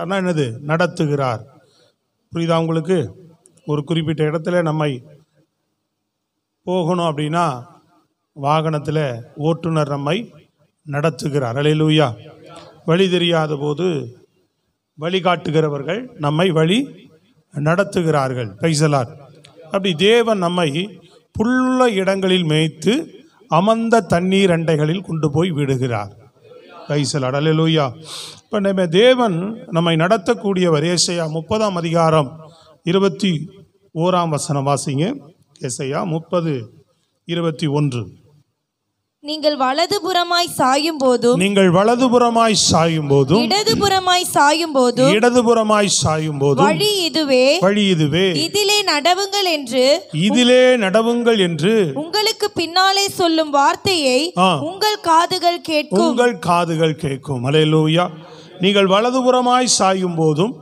என்னது நடத்துகிறார். புரியுதா உங்களுக்கு? ஒரு குறிப்பிட்ட இடத்துல நம்மை போகணும் அப்படின்னா வாகனத்தில் ஓட்டுநர் நம்மை நடத்துகிறார். அல்லேலூயா. வழி தெரியாத போது வழிகாட்டுகிறவர்கள் நம்மை வழி நடத்துகிறார்கள். Price the Lord. அப்படி தேவன் நம்மை புல்லுள்ள இடங்களில் மேய்த்து அமர்ந்த தண்ணீர் அண்டைகளில் கொண்டு போய் விடுகிறார். Praise the Lord. அல்லேலூயா. இப்போ நம்ம தேவன் நம்மை நடத்தக்கூடியவர். ஏசாயா 30ஆம் அதிகாரம் 21ஆம் வசனம் வாசிங்க. ஏசாயா 30:21. நீங்கள் வலதுபுறமாய் சாயும் போதும் இடதுபுறமாய் சாயும் போதும் வழி இதுவே இதிலே நடவுங்கள் என்று உங்களுக்கு பின்னாலே சொல்லும் வார்த்தையை உங்கள் காதுகள் கேட்கும். அல்லேலூயா. நீங்கள் வலதுபுறமாய் சாயும் போதும்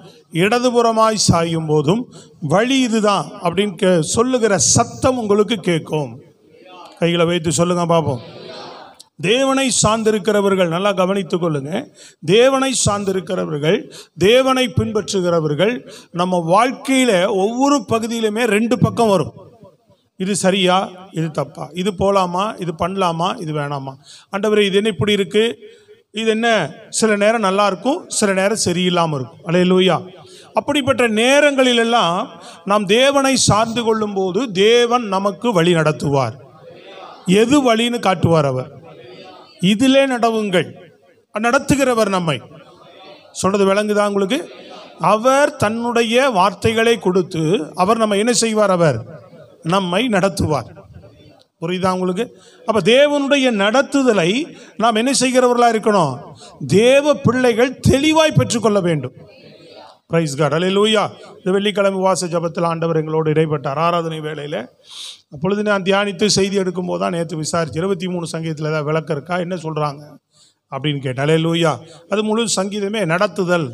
இடதுபுறமாய் சாயும் போதும் வழி இதுதான் அப்படின்னு சொல்லுகிற சத்தம் உங்களுக்கு கேட்கும். கைகளை வைத்து சொல்லுங்க பாப்போம். தேவனை சார்ந்திருக்கிறவர்கள் நல்லா கவனித்துக் கொள்ளுங்க. தேவனை சார்ந்திருக்கிறவர்கள், தேவனை பின்பற்றுகிறவர்கள் நம்ம வாழ்க்கையில ஒவ்வொரு பகுதியிலுமே ரெண்டு பக்கம் வரும். இது சரியா, இது தப்பா, இது போலாமா, இது பண்ணலாமா, இது வேணாமா, ஆண்டவரே இது என்ன இப்படி இருக்கு, இது என்ன, சில நேரம் நல்லா இருக்கும், சில நேரம் சரியில்லாமல் இருக்கும். அல்லேலூயா. அப்படிப்பட்ட நேரங்களிலெல்லாம் நாம் தேவனை சார்ந்து கொள்ளும் போது தேவன் நமக்கு வழி நடத்துவார். எது வழின்னு காட்டுவார் அவர். இதிலே நடவுங்கள், நடத்துகிறவர் நம்மை. சொல்றது விளங்குதா உங்களுக்கு? அவர் தன்னுடைய வார்த்தைகளை கொடுத்து அவர் நம்ம என்ன செய்வார்? அவர் நம்மை நடத்துவார். புரியுதா உங்களுக்கு? அப்ப தேவனுடைய நடத்துதலை நாம் என்ன செய்கிறவர்களா இருக்கணும்? தேவ பிள்ளைகள் தெளிவாய் பெற்றுக்கொள்ள வேண்டும். Praise God. அல்லேலூயா. இந்த வெள்ளிக்கிழமை வாச ஜபத்தில் ஆண்டவர் எங்களோடு இடைப்பட்டார் ஆராதனை வேளையில். அப்பொழுது நான் தியானித்து செய்தி எடுக்கும் போது தான் நேற்று விசாரிச்சு 23 சங்கீதத்தில் ஏதாவது விளக்கம் இருக்கா, என்ன சொல்கிறாங்க அப்படின்னு கேட்டேன். அல்லேலூயா. அது முழு சங்கீதமே நடத்துதல்,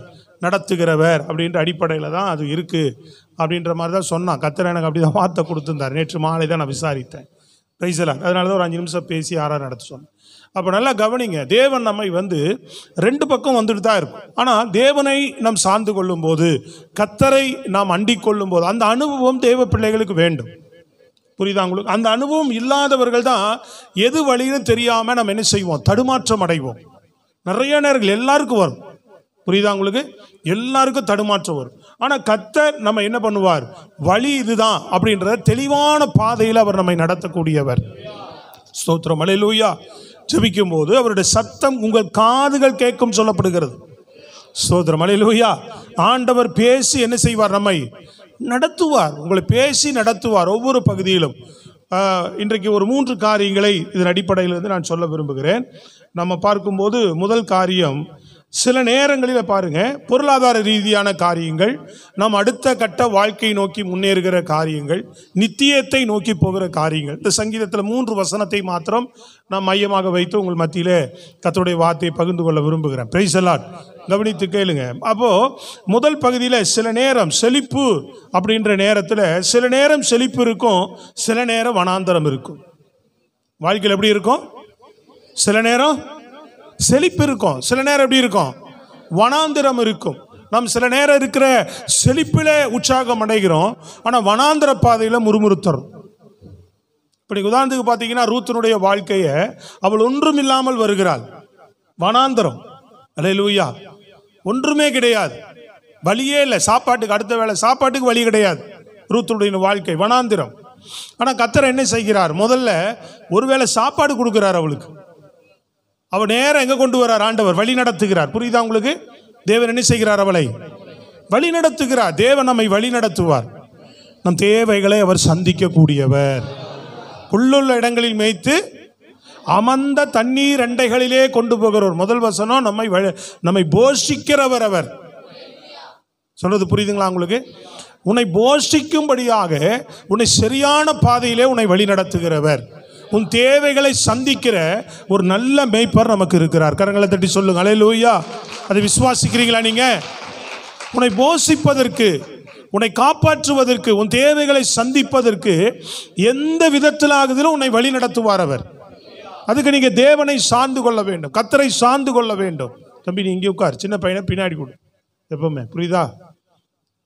நடத்துகிறவர் அப்படின்ற அடிப்படையில் தான் அது இருக்குது அப்படின்ற மாதிரி தான் சொன்னான். கர்த்தர் எனக்கு அப்படி தான் வார்த்தை கொடுத்துருந்தார். நேற்று மாலை தான் நான் விசாரித்தேன். Price the Lord. அதனால தான் ஒரு 5 நிமிஷம் பேசி நடத்த சொன்னேன். அப்போ நல்லா கவனிங்க. தேவன் நம்மை ரெண்டு பக்கம் வந்துட்டு தான் இருக்கும். ஆனால் தேவனை நாம் சார்ந்து கொள்ளும் போது, கர்த்தரை நாம் அண்டிக் கொள்ளும் போது அந்த அனுபவம் தேவ பிள்ளைகளுக்கு வேண்டும். புரியுதா உங்களுக்கு? அந்த அனுபவம் இல்லாதவர்கள் தான் எது வழின்னு தெரியாமல் நம்ம என்ன செய்வோம்? தடுமாற்றம் அடைவோம். நிறைய நேரங்கள் எல்லாருக்கும் வரும். புரியுதா உங்களுக்கு? எல்லாருக்கும் தடுமாற்றம் வரும். ஆனால் கர்த்தர் நம்ம என்ன பண்ணுவார்? வழி இதுதான் அப்படின்ற தெளிவான பாதையில் அவர் நம்மை நடத்தக்கூடியவர். ஸ்தோத்திரம். அல்லேலூயா. ஜெபிக்கும் போது அவருடைய சத்தம் உங்கள் காதுகள் கேட்கும் சொல்லப்படுகிறது. ஸ்தோத்திரம். அல்லேலூயா. ஆண்டவர் பேசி என்ன செய்வார்? நம்மை நடத்துவார். உங்களை பேசி நடத்துவார் ஒவ்வொரு பகுதியிலும். இன்றைக்கு ஒரு 3 காரியங்களை இதன் அடிப்படையில் நான் சொல்ல விரும்புகிறேன். நம்ம பார்க்கும்போது முதல் காரியம், சில நேரங்களில் பாருங்க, பொருளாதார ரீதியான காரியங்கள், நாம் அடுத்த கட்ட வாழ்க்கை நோக்கி முன்னேறுகிற காரியங்கள், நித்தியத்தை நோக்கி போகிற காரியங்கள். இந்த சங்கீதத்தில் 3 வசனத்தை மாத்திரம் நான் மையமாக வைத்து உங்கள் மத்தியில் கர்த்தருடைய வார்த்தையை பகிர்ந்து கொள்ள விரும்புகிறேன். Price the Lord. கவனித்து கேளுங்க. அப்போ முதல் பகுதியில் சில நேரம் செழிப்பு அப்படின்ற நேரத்தில் சில நேரம் செழிப்பு இருக்கும், சில நேரம் வனாந்தரம் இருக்கும். வாழ்க்கையில் எப்படி இருக்கும்? சில நேரம் செழிப்பு இருக்கும், சில நேரம் எப்படி இருக்கும்? வனாந்திரம் இருக்கும். நாம் சில நேரம் இருக்கிற செழிப்பிலே உற்சாகம் அடைகிறோம், ஆனால் வனாந்திர பாதையில் முறுமுறுத்தரும். இப்படி உதாரணத்துக்கு பார்த்தீங்கன்னா, ரூத்தினுடைய வாழ்க்கையை அவள் ஒன்றும் இல்லாமல் வருகிறாள். வனாந்திரம். அல்லேலூயா. ஒன்றுமே கிடையாது, வழியே இல்லை. சாப்பாட்டுக்கு அடுத்த வேளை சாப்பாட்டுக்கு வழி கிடையாது. ரூத்தினுடைய வாழ்க்கை வனாந்திரம். ஆனால் கர்த்தர் என்ன செய்கிறார்? முதல்ல ஒருவேளை சாப்பாடு கொடுக்கிறார் அவளுக்கு. அவள் நேரம் எங்கே கொண்டு வரார்? ஆண்டவர் வழி நடத்துகிறார். புரியுதா உங்களுக்கு? தேவன் என்ன செய்கிறார்? அவளை வழி நடத்துகிறார். தேவன் நம்மை வழி நடத்துவார். நம் தேவைகளை அவர் சந்திக்கக்கூடியவர். புல்லுள்ள இடங்களில் மேய்த்து அமர்ந்த தண்ணீர் அண்டைகளிலே கொண்டு போகிறவர். முதல் வசனம், நம்மை போஷிக்கிறவர் அவர். சொல்றது புரியுதுங்களா உங்களுக்கு? உன்னை போஷிக்கும்படியாக உன்னை சரியான பாதையிலே உன்னை வழி நடத்துகிறவர். உன் தேவைகளை சந்திக்கிற ஒரு நல்ல மேய்ப்பர் நமக்கு இருக்கிறார். கரங்களை தட்டி சொல்லுங்க அல்லேலூயா. அதை விசுவாசிக்கிறீங்களா நீங்க? உன்னை போஷிப்பதற்கு, உன்னை காப்பாற்றுவதற்கு, உன் தேவைகளை சந்திப்பதற்கு எந்த விதத்திலாகுதிலும் உன்னை வழி நடத்துவார் அவர். அதுக்கு நீங்க தேவனை சார்ந்து கொள்ள வேண்டும், கர்த்தரை சார்ந்து கொள்ள வேண்டும். தம்பி நீ இங்கே உட்கார், சின்ன பையனை பின்னாடி கொடு. எப்பவுமே. புரியுதா?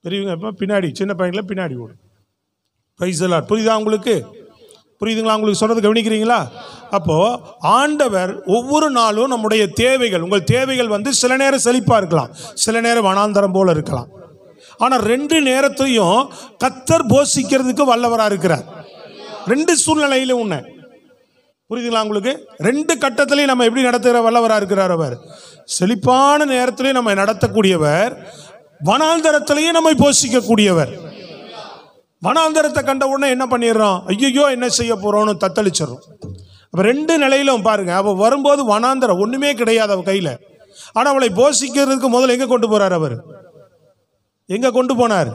பெரியவங்க எப்போ பின்னாடி, சின்ன பையன்களை பின்னாடி ஓடும். Price the Lord. புரியுதா உங்களுக்கு? புரியுதுங்களா? உங்களுக்கு சொல்றது கவனிக்கிறீங்களா? அப்போ ஆண்டவர் ஒவ்வொரு நாளும் நம்முடைய தேவைகள், உங்கள் தேவைகள் வந்து சில நேரம் செழிப்பா இருக்கலாம், சில நேரம் வனாந்தரம் போல இருக்கலாம். ஆனா 2 நேரத்தையும் கர்த்தர் போஷிக்கிறதுக்கு வல்லவரா இருக்கிறார். 2 சூழ்நிலையிலும் உன்னை. புரியுதுங்களா உங்களுக்கு? 2 கட்டத்திலையும் நம்ம எப்படி நடத்துகிற வல்லவரா இருக்கிறார். அவர் செழிப்பான நேரத்திலையும் நம்ம நடத்தக்கூடியவர், வனாந்தரத்திலையும் நம்மை போஷிக்கக்கூடியவர். வனாந்தரத்தை கண்ட உடனே என்ன பண்ணிடுறோம்? ஐயோ என்ன செய்ய போறோம்னு தத்தளிச்சிடறோம். அப்ப 2 நிலையிலும் பாருங்க. அவ வரும்போது வனாந்தரம் ஒண்ணுமே கிடையாது அவ கையில. ஆனா அவளை போஷிக்கிறதுக்கு முதல்ல எங்க கொண்டு போறார்? அவர் எங்க கொண்டு போனார்?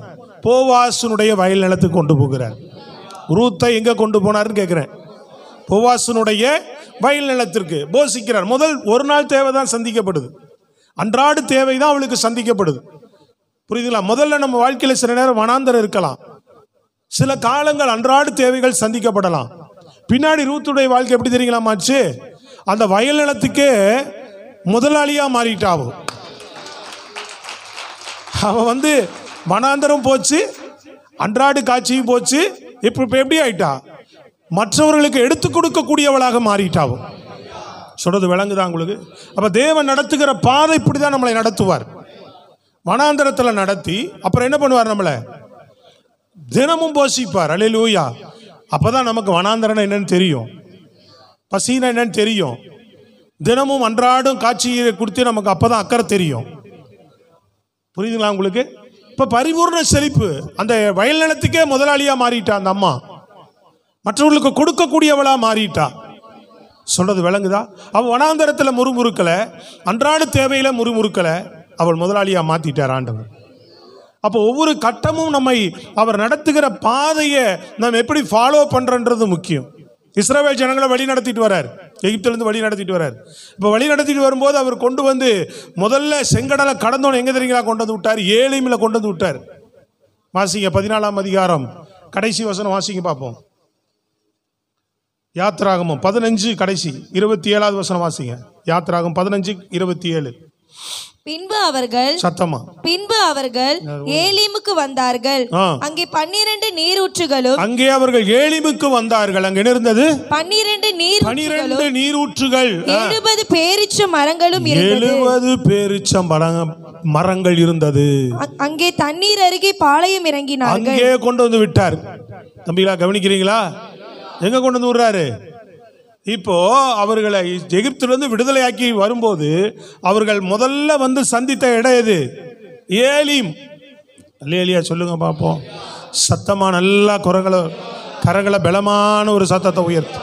போவாசுனுடைய வயல் நிலத்துக்கு கொண்டு போகிறார். ரூத்தை எங்க கொண்டு போனார்னு கேட்கிறேன். போவாசுனுடைய வயல் நிலத்திற்கு போஷிக்கிறார். முதல் ஒரு நாள் தேவை தான் சந்திக்கப்படுது, அன்றாட தேவை தான் அவளுக்கு சந்திக்கப்படுது. புரியுதுங்களா? முதல்ல நம்ம வாழ்க்கையில சில நேரம் வனாந்தரம் இருக்கலாம், சில காலங்கள் அன்றாட தேவைகள் சந்திக்கப்படலாம். பின்னாடி ரூத்துடைய வாழ்க்கை எப்படி தெரியுங்களாமாச்சு? அந்த வயல் நிலத்துக்கே முதலாளியா மாறிட்டாவும். அவன் வந்து வனாந்தரம் போச்சு, அன்றாட காட்சியும் போச்சு. இப்ப எப்படி ஆயிட்டா? மற்றவர்களுக்கு எடுத்து கொடுக்கக்கூடியவளாக மாறிட்டாவும். சொல்றது விளங்குதா உங்களுக்கு? அப்ப தேவன் நடத்துகிற பாதை இப்படிதான் நம்மளை நடத்துவார். வனாந்தரத்தில் நடத்தி அப்புறம் என்ன பண்ணுவார்? நம்மளை தினமும் போஷிப்பார். அல்லேலூயா. அப்பதான் நமக்கு வனாந்தரம் என்னன்னு தெரியும், பசினா என்னன்னு தெரியும். தினமும் அன்றாடும் காட்சியை கொடுத்து நமக்கு அப்பதான் அக்கறை தெரியும். புரியுதுங்களா உங்களுக்கு? இப்ப பரிபூர்ண செழிப்பு. அந்த வயல் நிலத்துக்கே முதலாளியா மாறிட்டா அந்த அம்மா, மற்றவர்களுக்கு கொடுக்கக்கூடியவளா மாறிட்டா. சொல்றது விளங்குதா? அவள் வனாந்தரத்தில் முறுமுறுக்கல, அன்றாட தேவையில முறுமுறுக்கல, அவள் முதலாளியா மாத்திட்டார் ஆண்டவர். அப்போ ஒவ்வொரு கட்டமும் நம்மை அவர் நடத்துகிற பாதையை நாம் எப்படி ஃபாலோ பண்றன்றது முக்கியம். இஸ்ரவேல் ஜனங்களை வழி நடத்திட்டு வரார், எகிப்திலிருந்து வழி நடத்திட்டு வரார். இப்போ வழி நடத்திட்டு வரும்போது அவர் கொண்டு வந்து முதல்ல செங்கடலை கடந்தோன்னு எங்க தெரியுங்களா கொண்டு வந்து விட்டார்? ஏலிமில் கொண்டு வந்து விட்டார். வாசிங்க 14ஆம் அதிகாரம் கடைசி வசனம் வாசிங்க பார்ப்போம். யாத்ராகமம் 15 கடைசி 27வது வசனம் வாசிங்க. யாத்ராகம் 15:27. பின்பு அவர்கள் ஏலிமுக்கு வந்தார்கள். அங்கே 12 நீரூற்றுகளும், அங்கே அவர்கள் ஏலிமுக்கு வந்தார்கள். அங்கே இருந்தது 12 நீரூற்றுகள், 70 பேரீச்ச மரங்களும் இருந்தது. 70 பேரீச்ச மரங்கள் இருந்தது. அங்கே தண்ணீர் அருகே பாளையம் இறங்கினார்கள். அங்கே கொண்டு வந்து விட்டார். தம்பிகளா கவனிக்கிறீங்களா? எங்க கொண்டு வந்து விடுறாரு? இப்போ அவர்களை எகிப்திலிருந்து விடுதலையாக்கி வரும்போது அவர்கள் முதல்ல வந்து சந்தித்த இடம் எது? ஏலிம். அல்லேலியா சொல்லுங்க பார்ப்போம். சத்தமா நல்லா கரங்களை பலமான ஒரு சத்தத்தை உயர்த்து.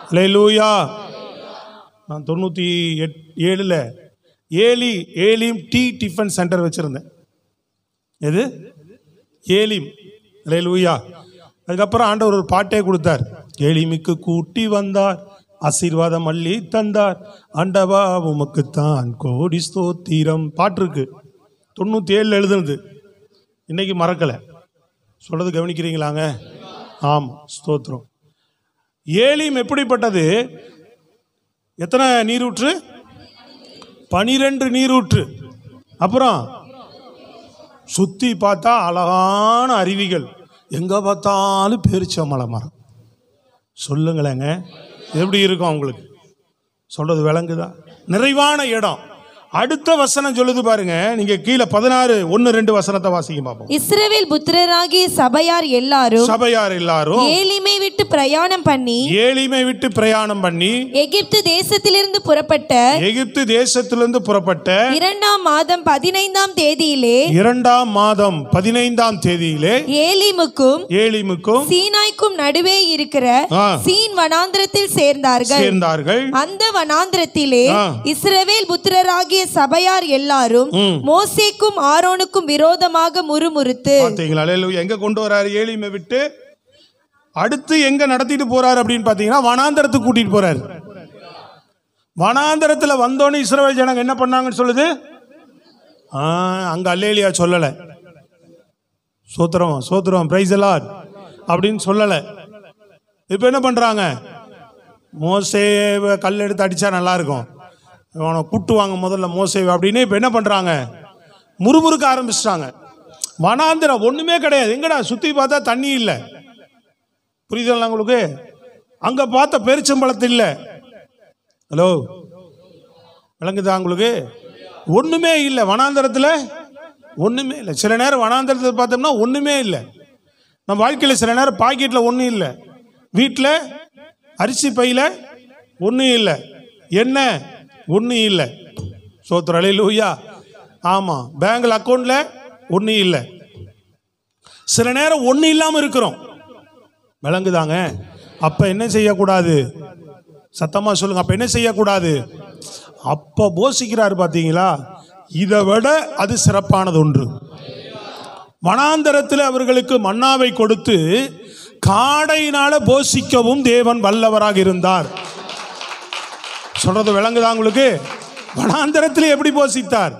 அல்லேலூயா. நான் 97ல் ஏலிம் டிஃபன் சென்டர் வச்சிருந்தேன். எது? ஏலிம். அல்லேலூயா. அதுக்கப்புறம் ஆண்டவர் ஒரு பாட்டே கொடுத்தார். ஏலிமுக்கு கூட்டி வந்தார், ஆசீர்வாதம் அள்ளி தந்தார், ஆண்டவா உமக்குத்தான் கோடி ஸ்தோத்திரம். பாட்டு இருக்கு, 97 எழுதுனது, இன்னைக்கு மறக்கலை. சொல்றது கவனிக்கிறீங்களாங்க? ஆம், ஸ்தோத்திரம். ஏலிம் எப்படிப்பட்டது? எத்தனை நீரூற்று? 12 நீரூற்று. அப்புறம் சுத்தி பார்த்தா அழகான அருவிகள், எங்க பார்த்தாலும் பேரிச்சம்பழ மரம். சொல்லுங்களேங்க, எப்படி இருக்கும் அவங்களுக்கு? சொல்றது விளங்குதா? நிறைவான இடம். அடுத்த வசனம் சொல்லுது பாருங்க, நீங்க கீழே 16:1-2 வசனத்தை வாசிக்க பார்ப்போம். இஸ்ரவேல் புத்திரராகிய சபையார் எல்லாரும் ஏலிமை விட்டு பிரயாணம் பண்ணி எகிப்து தேசத்திலிருந்து புறப்பட்ட 2ஆம் மாதம் 15ஆம் தேதியிலே ஏலிமுக்கும் சீனாய்க்கும் நடுவே இருக்கிற சீன் வனாந்திரத்தில் சேர்ந்தார்கள். அந்த வனாந்திரத்திலே இஸ்ரவேல் புத்திரராகிய சபையார் எல்லாரும் மோசேக்கும் ஆரோனுக்கும் விரோதமாக முறுமுறுத்து. எங்க கொண்டு வராரு? ஏலிமை விட்டு அடுத்து எங்க நடத்திட்டு போறாரு அப்படின்னு பாத்தீங்கன்னா வனாந்தரத்துக்கு கூட்டிட்டு போறாரு. வனாந்தரத்துல வந்தோன்னு இஸ்ரவேல் ஜனங்க என்ன பண்ணாங்கன்னு சொல்லுது. அங்க அல்லேலியா சொல்லல, சோத்திரம் பிரைஸ் தி லார்ட் அப்படின்னு சொல்லல. இப்ப என்ன பண்றாங்க? மோசேவை கல் எடுத்து அடிச்சா நல்லா இருக்கும், அவனை கூட்டுவாங்க முதல்ல மோசேவை அப்படின்னு. இப்போ என்ன பண்ணுறாங்க? முறுமுறுக்க ஆரம்பிச்சிட்டாங்க. வனாந்திரம் ஒண்ணுமே கிடையாது. எங்கடா சுத்தி பார்த்தா தண்ணி இல்லை. புரியுதுங்களா உங்களுக்கு? அங்க பார்த்த பெருச்சம்பழத்து இல்லை. ஹலோ, விளங்குதா உங்களுக்கு? ஒண்ணுமே இல்லை வனாந்திரத்தில், ஒண்ணுமே இல்லை. சில நேரம் வனாந்திரத்தில் பார்த்தோம்னா ஒண்ணுமே இல்லை. நம்ம வாழ்க்கையில் சில நேரம் பாக்கெட்டில் ஒன்றும் இல்லை, வீட்டில் அரிசி பையில ஒன்றும் இல்லை, என்ன ஒன்றும் இல்லை. சோத்திரம் அல்லேலூயா. ஆமாம், பேங்க்ல அக்கௌண்ட்ல ஒன்றும் இல்லை. சில நேரம் ஒன்றும் இல்லாமல் இருக்கிறோம். விளங்குதாங்க? அப்ப என்ன செய்யக்கூடாது? சத்தமா சொல்லுங்க. அப்ப என்ன செய்யக்கூடாது? அப்ப போஷிக்கிறாரு பார்த்தீங்களா? இதை விட அது சிறப்பானது ஒன்று. வனாந்தரத்தில் அவர்களுக்கு மன்னாவை கொடுத்து காடையினால போஷிக்கவும் தேவன் வல்லவராக இருந்தார். சொல்றது விளங்குதா உங்களுக்கு? வனாந்தரத்தில் எப்படி போஷித்தார்?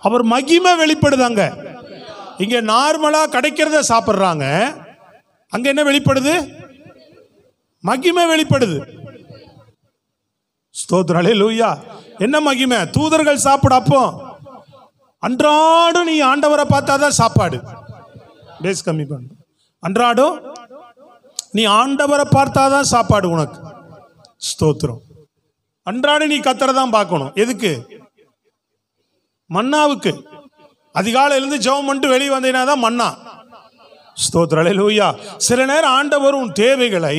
அவர் மகிமை வெளிப்படுதாங்க. இங்க நார்மலா கிடைக்கிறத சாப்பிட்றாங்க, அங்க என்ன வெளிப்படுது? மகிமை வெளிப்படுது. ஸ்தோத்திரம் அல்லேலூயா. என்ன மகிமை? தூதர்கள் சாப்பிட. அப்போ அன்றாடம் நீ ஆண்டவரை பார்த்தாதான் சாப்பாடு. பேஸ் கம்மி பண்ணு. அன்றாடம் நீ ஆண்டவரை பார்த்தாதான் சாப்பாடு உனக்கு. ஸ்தோத்திரம். அன்றாடம் நீ கத்தரைதான் பார்க்கணும். எதுக்கு? மன்னாவுக்கு. அதிகாலையிலிருந்து ஜெபம் பண்ணிட்டு வெளியே வந்தீங்கன்னா தான் மன்னா. ஸ்தோத்திரம் அல்லேலூயா. சில நேரம் ஆண்டவர் உன் தேவைகளை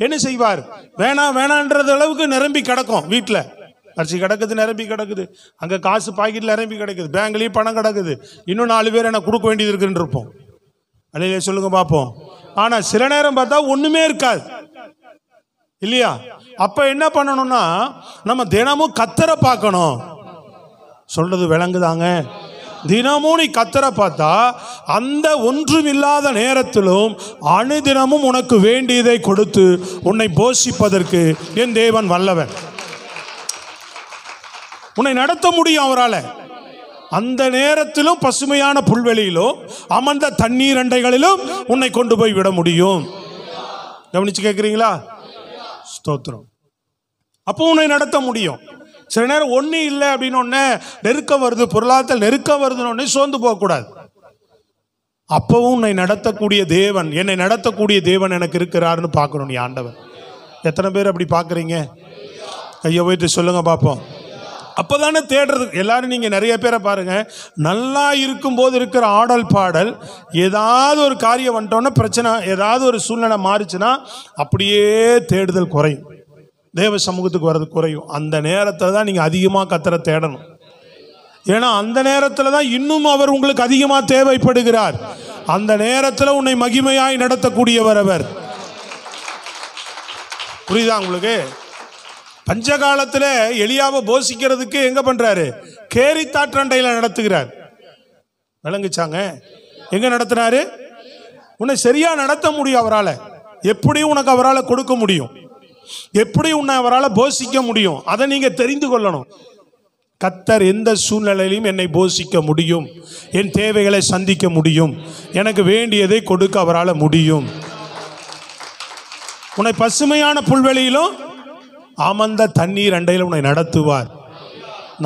என்ன செய்வார்? வேணாம் வேணான்றது அளவுக்கு நிரம்பி கிடக்கும். வீட்டில் அரிசி கிடக்குது, நிரம்பி கிடக்குது. அங்கே காசு பாக்கெட்டில் நிரம்பி கிடக்குது, பேங்க்லேயும் பணம் கிடக்குது. இன்னும் 4 பேர் எனக்கு கொடுக்க வேண்டியது இருக்குன்னு இருப்போம். அல்லேலூயா சொல்லுங்க பார்ப்போம். ஆனால் சில நேரம் பார்த்தா ஒன்றுமே இருக்காது இல்லையா? அப்போ என்ன பண்ணணும்னா நம்ம தினமும் கத்தரை பார்க்கணும். சொல்றது விளங்குதாங்க? தினமும் நீ கத்தரை பார்த்தா அந்த ஒன்றும் இல்லாத நேரத்திலும் அனுதினமும் உனக்கு வேண்டியதை கொடுத்து உன்னை போஷிப்பதற்கு என் தேவன் வல்லவன். உன்னை நடத்த முடியும் அவரால். அந்த நேரத்திலும் பசுமையான புல்வெளியிலும் அமர்ந்த தண்ணீர் அண்டைகளிலும் உன்னை கொண்டு போய் விட முடியும். கவனிச்சு கேட்குறீங்களா? ஸ்தோத்திரம். அப்போ உன்னை நடத்த முடியும். சில நேரம் ஒன்றும் இல்லை அப்படின்னு ஒன்று நெருக்கம் வருது, பொருளாதார நெருக்கம் வருதுன்னு ஒன்று சோர்ந்து போகக்கூடாது. அப்பவும் உன்னை நடத்தக்கூடிய தேவன், என்னை நடத்தக்கூடிய தேவன் எனக்கு இருக்கிறாருன்னு பார்க்கணும் நீ ஆண்டவர். எத்தனை பேர் அப்படி பார்க்குறீங்க? கையை போயிட்டு சொல்லுங்க பார்ப்போம். அப்போதானே தேடுறது. எல்லாரும் நீங்கள் நிறைய பேரை பாருங்க, நல்லா இருக்கும்போது இருக்கிற ஆடல் பாடல், ஏதாவது ஒரு காரியம் வந்துட்டோன்னா பிரச்சனை, ஏதாவது ஒரு சூழ்நிலை மாறிச்சுன்னா அப்படியே தேடுதல் குறையும், தேவ சமூகத்துக்கு வர்றது குறையும். அந்த நேரத்தில் தான் நீங்கள் அதிகமாக கத்தரை தேடணும். ஏன்னா அந்த நேரத்தில் தான் இன்னும் அவர் உங்களுக்கு அதிகமாக தேவைப்படுகிறார். அந்த நேரத்தில் உன்னை மகிமையாய் நடத்தக்கூடியவர் அவர். புரியுதா உங்களுக்கு? பஞ்ச காலத்தில் எலியாவை போஷிக்கிறதுக்கு எங்க பண்றாரு? கேரித்தாற்றண்டையில் நடத்துகிறார். விளங்குச்சாங்க? எங்க நடத்தினாரு? உன்னை சரியா நடத்த முடியும் அவரால். எப்படி உனக்கு அவரால் கொடுக்க முடியும், எப்படி உன்னை அவரால் போஷிக்க முடியும், அதை நீங்க தெரிந்து கொள்ளணும். கத்தர் எந்த சூழ்நிலையிலும் என்னை போஷிக்க முடியும், என் தேவைகளை சந்திக்க முடியும், எனக்கு வேண்டியதை கொடுக்க அவரால் முடியும். உன்னை பசுமையான புல்வெளியிலும் அமர்ந்த தண்ணீர் அண்டையில் உன்னை நடத்துவார்.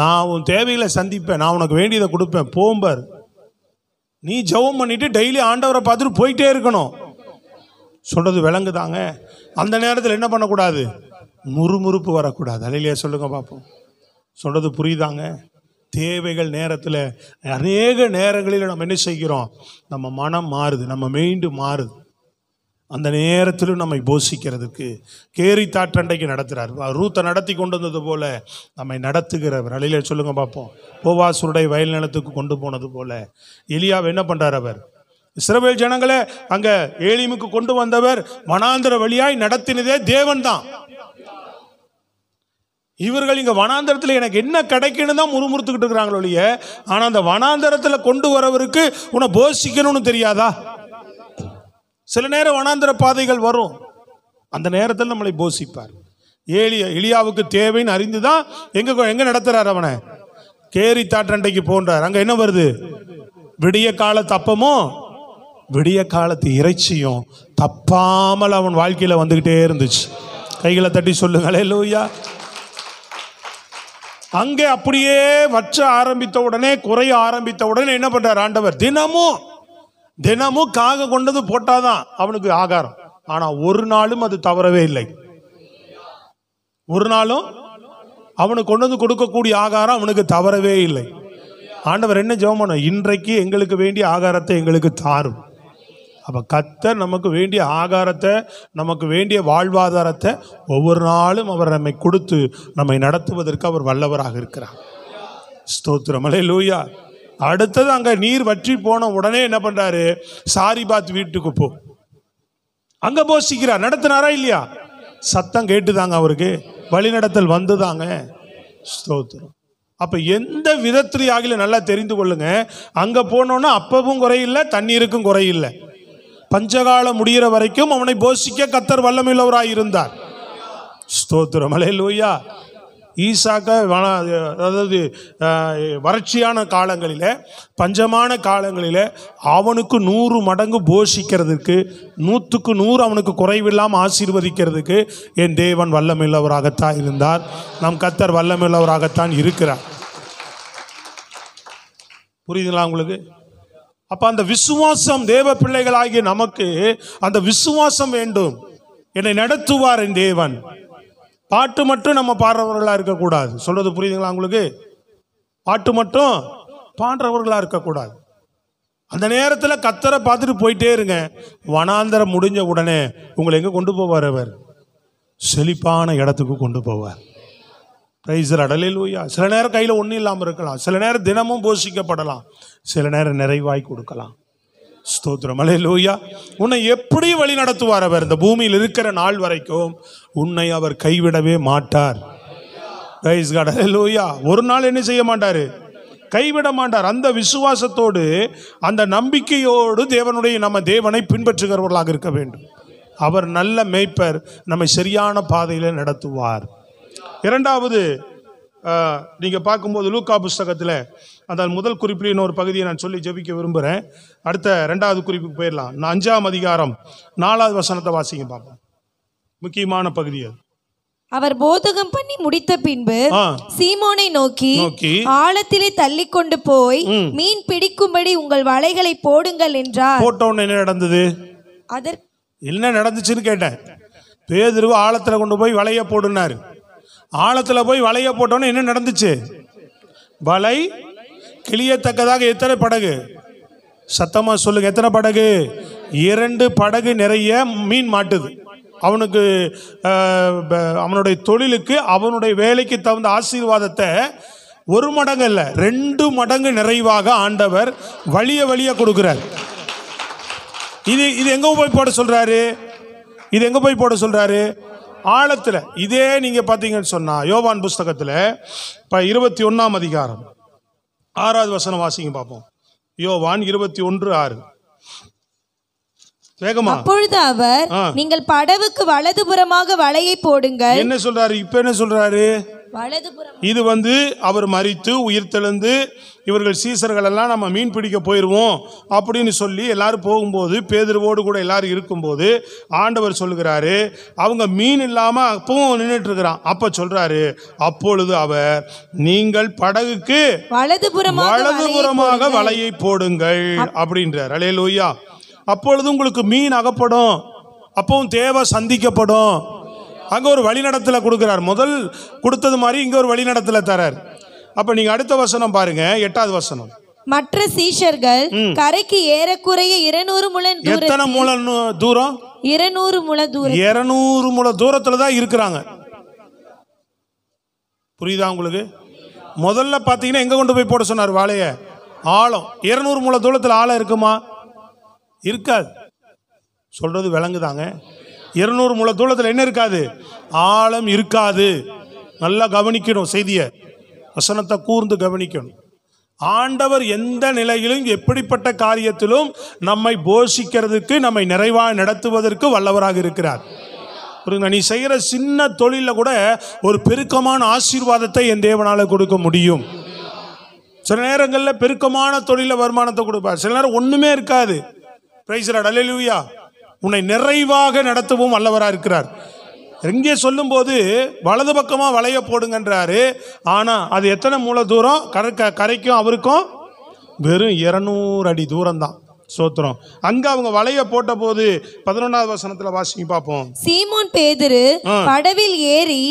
நான் உன் தேவைகளை சந்திப்பேன், நான் உனக்கு வேண்டியதை கொடுப்பேன். போம்பர், நீ ஜெபம் பண்ணிட்டு டெய்லி ஆண்டவரை பார்த்துட்டு போயிட்டே இருக்கணும். சொல்றது விளங்குதாங்க? அந்த நேரத்தில் என்ன பண்ணக்கூடாது? முறுமுறுப்பு வரக்கூடாது. அல்லேலூயா சொல்லுங்க பார்ப்போம். சொல்றது புரியுதாங்க? தேவைகள் நேரத்தில் அநேக நேரங்களில் நம்ம என்ன செய்கிறோம்? நம்ம மனம் மாறுது, நம்ம மைண்டு மாறுது. அந்த நேரத்திலும் நம்மை போஷிக்கிறதுக்கு கேரித்தாற்றண்டைக்கு நடத்துகிறார். ரூத்தை நடத்தி கொண்டு வந்தது போல நம்மை நடத்துகிறவர். அல்லேலூயா சொல்லுங்க பார்ப்போம். போவாசுடைய வயல் நிலத்துக்கு கொண்டு போனது போல எலியாவை என்ன பண்றார்? அவர் இஸ்ரவேல் ஜனங்களை அங்க ஏலிமுக்கு கொண்டு வந்தவர், வனாந்தர வழியாய் நடத்தினதே தேவன் தான். இவர்கள் இங்க வனாந்தரத்தில் எனக்கு என்ன கிடைக்கணும் தான் முறுமுறுத்துக்கிட்டு இருக்கிறாங்களோ இல்லைய, ஆனா அந்த வனாந்தரத்தில் கொண்டு வரவருக்கு உன்னை போஷிக்கணும்னு தெரியாதா? சில நேரம் வனாந்தர பாதைகள் வரும், அந்த நேரத்தில் நம்மளை போஷிப்பார். எலியாவுக்கு தேவைன்னு அறிந்துதான் எங்க நடத்துறார்? அவனை கேரித்தாற்றண்டைக்கு போன்றார். அங்க என்ன வருது? விடிய காலத்து அப்பமும் விடிய காலத்து இறைச்சியும் தப்பாமல் அவன் வாழ்க்கையில வந்துகிட்டே இருந்துச்சு. கைகளை தட்டி சொல்லுங்க அல்லேலூயா. அங்கே அப்படியே வற்ற ஆரம்பித்த உடனே, குறைய ஆரம்பித்த உடனே என்ன பண்றார் ஆண்டவர்? தினமும் காக கொண்டது போட்டாதான் அவனுக்கு ஆகாரம். ஆனா ஒரு நாளும் அது தவறவே இல்லை. ஒரு நாளும் அவனுக்கு கொண்டு வந்து கொடுக்கக்கூடிய ஆகாரம் அவனுக்கு தவறவே இல்லை. ஆண்டவர் என்ன ஜெபம் பண்ண? இன்றைக்கு எங்களுக்கு வேண்டிய ஆகாரத்தை எங்களுக்கு தாரும். அப்ப கர்த்தர் நமக்கு வேண்டிய ஆகாரத்தை, நமக்கு வேண்டிய வாழ்வாதாரத்தை ஒவ்வொரு நாளும் அவர் நம்மை கொடுத்து நம்மை நடத்துவதற்கு அவர் வல்லவராக இருக்கிறார். ஸ்தோத்திரம், அல்லேலூயா. அடுத்தது அங்க நீர் வற்றி போன உடனே என்ன பண்றாரு? சாரிபாத் வீட்டுக்கு போ, அங்க போசிக்கிறார். நடத்தினாரா இல்லையா? சத்தம் கேட்டுதாங்க, அவருக்கு வழிநடத்தல் வந்துதாங்க. ஸ்தோத்திரம். அப்ப எந்த விதத்திலேயாகிலும் நல்லா தெரிந்து கொள்ளுங்க, அங்க போனோன்னா அப்பவும் குறையில்லை, தண்ணீருக்கும் குறையில்லை. பஞ்சகாலம் முடிகிற வரைக்கும் அவனை போஷிக்க கர்த்தர் வல்லமையுள்ளவராய் இருந்தார். ஸ்தோத்திரம், அல்லேலூயா. ஈசாக்க அதாவது வறட்சியான காலங்களில், பஞ்சமான காலங்களில் அவனுக்கு 100 மடங்கு போஷிக்கிறதுக்கு, 100க்கு 100 அவனுக்கு குறைவில்லாமல் ஆசீர்வதிக்கிறதுக்கு என் தேவன் வல்லமையுள்ளவராகத்தான் இருந்தார். நம் கர்த்தர் வல்லமையுள்ளவராகத்தான் இருக்கிறார். புரியுதுங்களா உங்களுக்கு? அப்ப அந்த விசுவாசம், தேவ பிள்ளைகளாகிய நமக்கு அந்த விசுவாசம் வேண்டும். என்னை நடத்துவார் என் தேவன். பாட்டு மட்டும் நம்ம பாடுறவர்களா இருக்கக்கூடாது. சொல்றது புரியுதுங்களா உங்களுக்கு? பாட்டு மட்டும் பாடுறவர்களா இருக்கக்கூடாது. அந்த நேரத்தில் கர்த்தரை பார்த்துட்டு போயிட்டே இருங்க. வனாந்தரம் முடிஞ்ச உடனே உங்களை எங்க கொண்டு போவார்? அவர் செழிப்பான இடத்துக்கு கொண்டு போவார். பிரைஸ் தி லார்ட், அல்லேலூயா. சில நேரம் கையில் ஒன்றும் இல்லாமல் இருக்கலாம், சில நேரம் தினமும் போஷிக்கப்படலாம், சில நேரம் நிறைவாய் கொடுக்கலாம். ஸ்தோத்திரம், அல்லேலூயா. உன்னை எப்படி வழி நடத்துவார் அவர்? இந்த பூமியில் இருக்கிற நாள் வரைக்கும் உன்னை அவர் கைவிடவே மாட்டார். பிரைஸ் காட், அல்லேலூயா. ஒரு நாள் என்ன செய்ய மாட்டாரு? கைவிட மாட்டார். அந்த விசுவாசத்தோடு, அந்த நம்பிக்கையோடு நம்ம தேவனை பின்பற்றுகிறவர்களாக இருக்க வேண்டும். அவர் நல்ல மேய்ப்பர், நம்மை சரியான பாதையில் நடத்துவார். இரண்டாவது, நீங்க பார்க்கும்போது லூக்கா புஸ்தகத்தில் அந்த முதல் குறிப்பில் இன்னொரு பகுதியை நான் சொல்லி ஜெபிக்க விரும்புகிறேன். அடுத்த 2வது குறிப்புக்கு போயிடலாம். 5ஆம் அதிகாரம் 4வது வசனத்தை வாசிங்க பார்ப்போம். முக்கியமான பகுதி அது. அவர் போதகம் பண்ணி முடித்த பின்பு சீமோனை நோக்கி, ஆழத்திலே தள்ளி கொண்டு போய் மீன் பிடிக்கும்படி உங்கள் வலைகளை போடுங்கள் என்றார். போட்ட உடனே என்ன நடந்தது? என்ன நடந்துச்சுன்னு கேட்டேன். பேதுரு ஆழத்துல கொண்டு போய் வலைய போடுனாரு. ஆழத்துல போய் வலைய போட்டோன்னு என்ன நடந்துச்சு? வலை கிளியத்தக்கதாக எத்தனை படகு? சத்தமா சொல்லுங்க, எத்தனை படகு? 2 படகு நிறைய மீன் மாட்டுது. அவனுக்கு அவனுடைய தொழிலுக்கு, அவனுடைய வேலைக்கு தகுந்த ஆசீர்வாதத்தை 1 மடங்கு இல்ல 2 மடங்கு நிறைவாக ஆண்டவர் வழிய கொடுக்கிறார். இது எங்க போய் போட சொல்றாரு? இது எங்க போய் போட சொல்றாரு? ஆழத்துல. இதே நீங்க பாத்தீங்கன்னு சொன்னா யோவான் புஸ்தகத்துல 21ஆம் அதிகாரம் 6வது வசனம் வாசிங்க பார்ப்போம். யோவான் 21:6. வேகமா. அப்பொழுது அவர், நீங்கள் படவுக்கு வலதுபுறமாக வலையை போடுங்கள். என்ன சொல்றாரு? இப்ப என்ன சொல்றாரு? வலதுபுறம். இது அவர் மரித்து உயிர்த்தெழுந்து இவர்கள் சீசர்கள் எல்லாம் நம்ம மீன் பிடிக்க போயிடுவோம் அப்படின்னு சொல்லி எல்லாரும் போகும்போது, பேதுருவோடு கூட எல்லாரும் இருக்கும்போது ஆண்டவர் சொல்லுகிறாரு, அவங்க மீன் இல்லாம அப்பவும் நின்றுட்டு இருக்கிறான். அப்ப சொல்றாரு, அப்பொழுது அவர், நீங்கள் படகுக்கு வலதுபுறமாக வலையை போடுங்கள் அப்படின்றார். அல்லேலூயா. அப்பொழுது உங்களுக்கு மீன் அகப்படும், அப்பவும் தேவை சந்திக்கப்படும். அங்க ஒரு வழிநடத்தல கொடுக்கிறார். முதல் கொடுத்தது மாதிரி இங்க ஒரு வழிநடத்தல தரார். அப்ப நீங்க அடுத்த வசனம் பாருங்க, 8வது வசனம். மற்ற சீஷர்கள் கரைக்கு ஏறக்குறைய 200 முழ தூரம். எத்தனை முழ தூரம்? 200 முழ தூரம். 200 முழ தூரத்துல தான் இருக்கிறாங்க. புரியுதா உங்களுக்கு? முதல்ல பாத்தீங்கன்னா எங்க கொண்டு போய் போட சொன்னார் வாழைய? ஆழம். 200 முழ தூரத்துல ஆழம் இருக்குமா? இருக்காது. சொல்றது விளங்குதாங்க? 200 முழ தூரத்தில் என்ன இருக்காது? ஆழம் இருக்காது. நல்லா கவனிக்கணும் செய்தியை, வசனத்தை கூர்ந்து கவனிக்கணும். ஆண்டவர் எந்த நிலையிலும் எப்படிப்பட்ட காரியத்திலும் நம்மை போஷிக்கிறதுக்கு, நம்மை நிறைவாக நடத்துவதற்கு வல்லவராக இருக்கிறார். நீ செய்கிற சின்ன தொழில கூட ஒரு பெருக்கமான ஆசீர்வாதத்தை என் தேவனால கொடுக்க முடியும். சில நேரங்களில் பெருக்கமான தொழில வருமானத்தை கொடுப்பார், சில நேரம் ஒண்ணுமே இருக்காது. பிரைஸ் தி லார்ட், அல்லேலூயா. உன்னை நிறைவாக நடத்தவும் வல்லவராக இருக்கிறார். இங்கே சொல்லும்போது வலது பக்கமாக வலைய போடுங்கன்றாரு. ஆனால் அது எத்தனை மூல தூரம்? கரைக்கும் அவருக்கும் வெறும் 200 அடி தூரம் தான். சோத்திரம். அங்க அவங்க வலைய போட்ட போது 11வது வசனத்துல வாசிங்க பாப்போம். சீமோன் பேதுரு படவில் ஏறி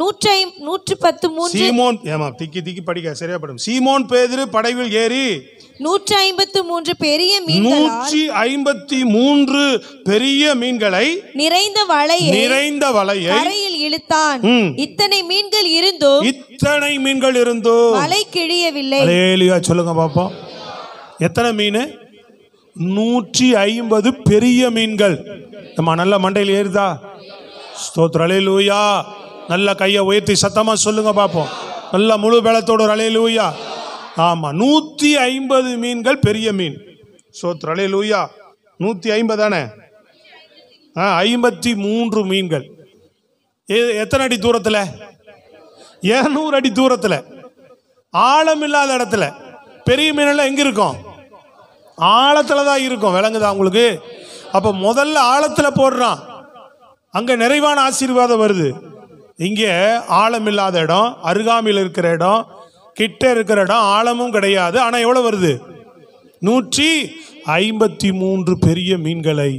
113 சீமோன் திக்கி படிக்க சரியா படும். சீமோன் பேதுரு படவில் ஏறி 153 பெரிய மீன்கள் 153 பெரிய மீன்களை நிறைந்த வலையை கரையில் இழுத்தான். இத்தனை மீன்கள் இருந்தும் வலை கிழியவில்லை. அல்லேலூயா சொல்லுங்க பாப்போம். எத்தனை மீன்? 150 பெரிய மீன்கள். நம்ம நல்ல மண்டையில் ஏறுதா? ஸ்தோத்திரம். அல்லேலூயா. நல்ல கையை உயர்த்தி சத்தமா சொல்லுங்க பாப்போம். நல்ல முழு பலத்தோட அல்லேலூயா. ஆமா, 150 மீன்கள் பெரிய மீன். ஸ்தோத்திரம். அல்லேலூயா. 150 தானே? 53 மீன்கள். எத்தனை அடி தூரத்தில்? 200 அடி தூரத்தில், ஆழம் இல்லாத இடத்துல. பெரிய மீனெல்லாம் எங்க இருக்கும்? ஆழத்துல தான் இருக்கும். விளங்குதா உங்களுக்கு? அப்ப முதல்ல ஆழத்துல போடுறான், அங்க நிறைவான ஆசீர்வாதம் வருது. இங்கே ஆழம் இல்லாத இடம், அருகாமையில் இருக்கிற இடம், கிட்ட இருக்கிற இடம், ஆழமும் கிடையாது. ஆனா எவ்வளவு வருது? 153 பெரிய மீன்களை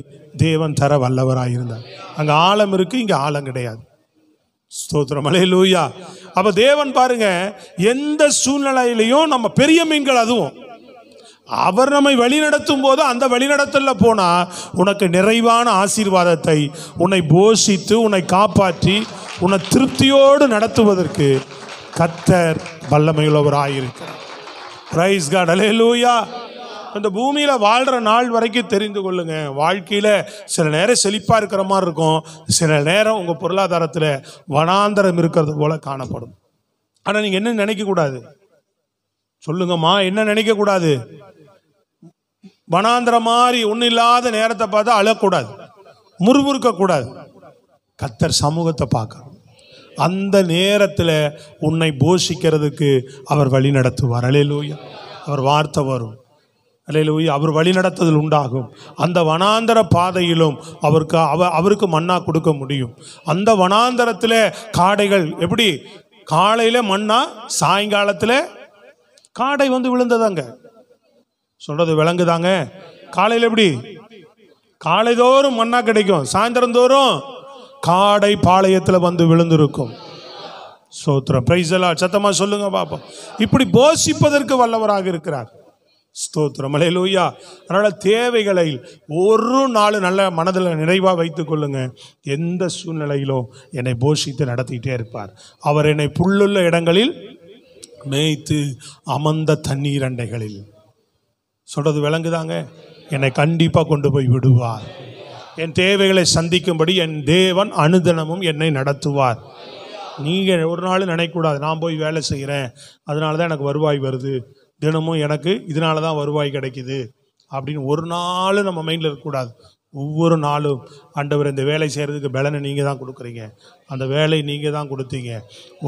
தேவன் தர வல்லவராயிருந்தார். அங்க ஆழம் இருக்கு, இங்க ஆழம் கிடையாது. ஸ்தோத்திரம். அல்லேலூயா. அப்ப தேவன் பாருங்க, எந்த சூழ்நிலையிலையும் நம்ம பெரிய மீன்கள், அதுவும் அவர் நம்மை வழி நடத்தும் போது அந்த வழிநடத்தல போனா உனக்கு நிறைவான ஆசீர்வாதத்தை, உன்னை போஷித்து, உன்னை காப்பாற்றி, உன்னை திருப்தியோடு நடத்துவதற்கு கர்த்தர் வல்லமையுள்ளவராயிருக்கிறார். Price God. அல்லேலூயா. இந்த பூமியில வாழ்ற நாள் வரைக்கும் தெரிந்து கொள்ளுங்க, வாழ்க்கையில சில நேரம் செழிப்பா இருக்கிற மாதிரி இருக்கும், சில நேரம் உங்க பொருளாதாரத்துல வனாந்தரம் இருக்கிறது போல காணப்படும். ஆனா நீங்க என்ன நினைக்க கூடாது? சொல்லுங்கம்மா, என்ன நினைக்க கூடாது? வனாந்திரம் மாதிரி ஒன்றும் இல்லாத நேரத்தை பார்த்தா அழக்கூடாது, முறுமுறுக்க கூடாது. கர்த்தர் சமூகத்தை பார்க்கணும். அந்த நேரத்தில் உன்னை போஷிக்கிறதுக்கு அவர் வழி நடத்துவார். அல்லேலூயா. அவர் வார்த்தை வரும். அல்லேலூயா. அவர் வழி நடத்துதல் உண்டாகும். அந்த வனாந்தர பாதையிலும் அவருக்கு மன்னா கொடுக்க முடியும். அந்த வனாந்தரத்தில் காடைகள் எப்படி? காலையில் மன்னா, சாயங்காலத்தில் காடை வந்து விழுந்ததாங்க. சொல்றது விளங்குதாங்க? காலையில் எப்படி? காலை தோறும் மன்னா கிடைக்கும், சாயந்தரம் தோறும் காடை பாளையத்தில் வந்து விழுந்திருக்கும். ஸ்தோத்திரம். Price the Lord. சத்தமா சொல்லுங்க பாப்போம். இப்படி போஷிப்பதற்கு வல்லவராக இருக்கிறார். ஸ்தோத்திரம். அல்லேலூயா. அதனால தேவைகளை ஒரு நாள் நல்ல மனதில் நிறைவாக வைத்துக் கொள்ளுங்க. எந்த சூழ்நிலையிலும் என்னை போஷித்து நடத்திட்டே இருப்பார். அவர் என்னை புல்லுள்ள இடங்களில் மேய்த்து அமர்ந்த தண்ணீர் அண்டைகளில். சொல்றது விளங்குதாங்க? என்னை கண்டிப்பாக கொண்டு போய் விடுவார். என் தேவைகளை சந்திக்கும்படி என் தேவன் அனுதினமும் என்னை நடத்துவார். நீங்கள் ஒரு நாள் நினைக்கக்கூடாது, நான் போய் வேலை செய்கிறேன் அதனால தான் எனக்கு வருவாய் வருது, தினமும் எனக்கு இதனால தான் வருவாய் கிடைக்குது அப்படின்னு ஒரு நாள் நம்ம மைண்டில் இருக்கக்கூடாது. ஒவ்வொரு நாளும் ஆண்டவர் இந்த வேலை செய்கிறதுக்கு பலனை நீங்கள் தான் கொடுக்குறீங்க, அந்த வேலை நீங்கள் தான் கொடுத்தீங்க.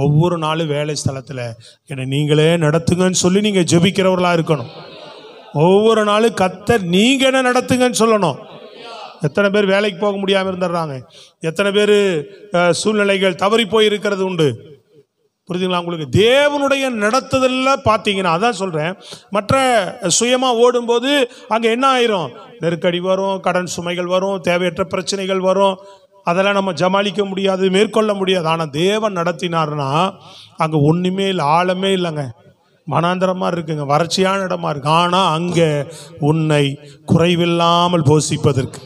ஒவ்வொரு நாளும் வேலை ஸ்தலத்தில் என்னை நீங்களே நடத்துங்கன்னு சொல்லி நீங்கள் ஜெபிக்கிறவர்களாக இருக்கணும். ஒவ்வொரு நாளும் கர்த்தர் நீங்கள் என்ன நடத்துங்கன்னு சொல்லணும். எத்தனை பேர் வேலைக்கு போக முடியாமல் இருந்துடுறாங்க, எத்தனை பேர் சூழ்நிலைகள் தவறி போய் இருக்கிறது உண்டு. புரியுதுங்களா உங்களுக்கு? தேவனுடைய நடத்துதலில் பார்த்தீங்கன்னா, அதான் சொல்கிறேன், மற்ற சுயமாக ஓடும்போது அங்கே என்ன ஆயிரும்? நெருக்கடி வரும், கடன் சுமைகள் வரும், தேவையற்ற பிரச்சனைகள் வரும், அதெல்லாம் நம்ம ஜமாளிக்க முடியாது, மேற்கொள்ள முடியாது. ஆனால் தேவன் நடத்தினார்னா அங்கே ஒன்றுமே இல்லை, ஆழமே இல்லைங்க, மனாந்தரமாக இருக்குங்க, வறட்சியான இடமா இருக்கு. ஆனால் அங்கே உன்னை குறைவில்லாமல் போஷிப்பதற்கு,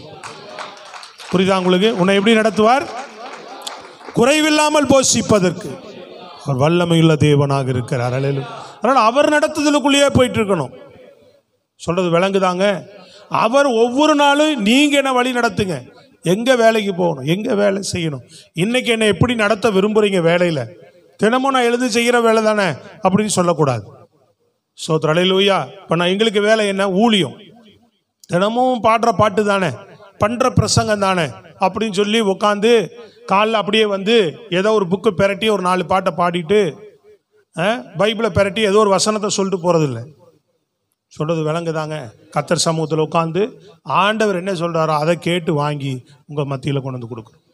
புரியுதா உங்களுக்கு? உன்னை எப்படி நடத்துவார்? குறைவில்லாமல் போஷிப்பதற்கு அவர் வல்லமையுள்ள தேவனாக இருக்கிறார். அதனால் அவர் நடத்துதலுக்குள்ளேயே போயிட்டு இருக்கணும். சொல்றது விளங்குதாங்க? அவர் ஒவ்வொரு நாளும் நீங்கள் என்ன வழி நடத்துங்க, எங்கே வேலைக்கு போகணும், எங்கே வேலை செய்யணும், இன்னைக்கு என்னை எப்படி நடத்த விரும்புகிறீங்க வேலையில், தினமும் நான் எழுதி செய்கிற வேலை தானே அப்படின்னு சொல்லக்கூடாது. ஸ்தோத்திரம். அல்லேலூயா. இப்போ நான் எங்களுக்கு வேலை என்ன? ஊழியம். தினமும் பாடுற பாட்டு தானே, பண்ணுற பிரசங்கம் தானே அப்படின்னு சொல்லி உட்காந்து காலைல அப்படியே வந்து ஏதோ ஒரு புக்கு பெரட்டி ஒரு 4 பாட்டை பாடிட்டு பைபிளை பெரட்டி ஏதோ ஒரு வசனத்தை சொல்லிட்டு போகிறதில்ல. சொல்கிறது விளங்குதாங்க? கர்த்தர் சமூகத்தில் உட்காந்து ஆண்டவர் என்ன சொல்கிறாரோ அதை கேட்டு வாங்கி உங்கள் மத்தியில் கொண்டு வந்து கொடுக்குறோம்.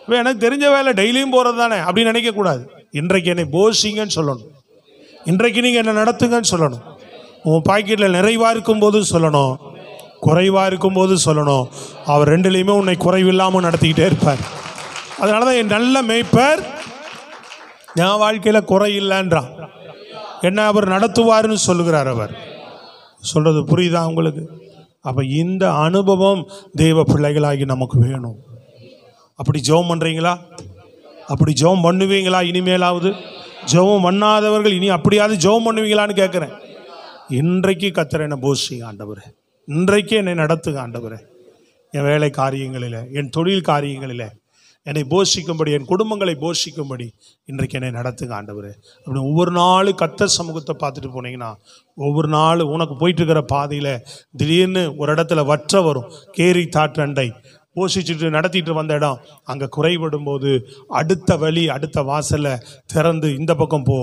இப்போ எனக்கு தெரிஞ்ச வேலை டெய்லியும் போகிறது தானே அப்படின்னு நினைக்கக்கூடாது. இன்றைக்கு என்னை போஷிங்கன்னு சொல்லணும். இன்றைக்கு நீங்கள் என்னை நடத்துங்கன்னு சொல்லணும். உன் பாக்கெட்டில் நிறைவாக இருக்கும்போது சொல்லணும், குறைவாக இருக்கும்போது சொல்லணும். அவர் ரெண்டுலேயுமே உன்னை குறைவில்லாமல் நடத்திக்கிட்டே இருப்பார். அதனால தான் என் நல்ல மேய்ப்பர் என் வாழ்க்கையில் குறை இல்லைன்றான். என்ன அவர் நடத்துவார்னு சொல்லுகிறார். அவர் சொல்கிறது புரியுதா உங்களுக்கு? அப்போ இந்த அனுபவம் தெய்வ பிள்ளைகளாகி நமக்கு வேணும். அப்படி ஜெபம் பண்ணுறீங்களா? அப்படி ஜெபம் பண்ணுவீங்களா? இனிமேலாவது ஜெபம் பண்ணாதவர்கள் இனி அப்படியாவது ஜெபம் பண்ணுவீங்களான்னு கேட்குறேன். இன்றைக்கு கர்த்தர் என்னை போஷிங்க ஆண்டவரே, இன்றைக்கு என்னை நடத்துங்க ஆண்டவரே. என் வேலை காரியங்களில், என் தொழில் காரியங்களில் என்னை போஷிக்கும்படி, என் குடும்பங்களை போஷிக்கும்படி இன்றைக்கு என்னை நடத்துங்க ஆண்டவரே. அப்படி ஒவ்வொரு நாளும் கர்த்தர் சமூகத்தை பார்த்துட்டு போனீங்கன்னா, ஒவ்வொரு நாள் உனக்கு போயிட்டு இருக்கிற பாதையில் திடீர்னு ஒரு இடத்துல வற்ற வரும். கேரி தாற்றண்டை போஷிச்சுட்டு நடத்திட்டு வந்த இடம் அங்கே குறைபடும் போது அடுத்த வழி, அடுத்த வாசலை திறந்து இந்த பக்கம் போ,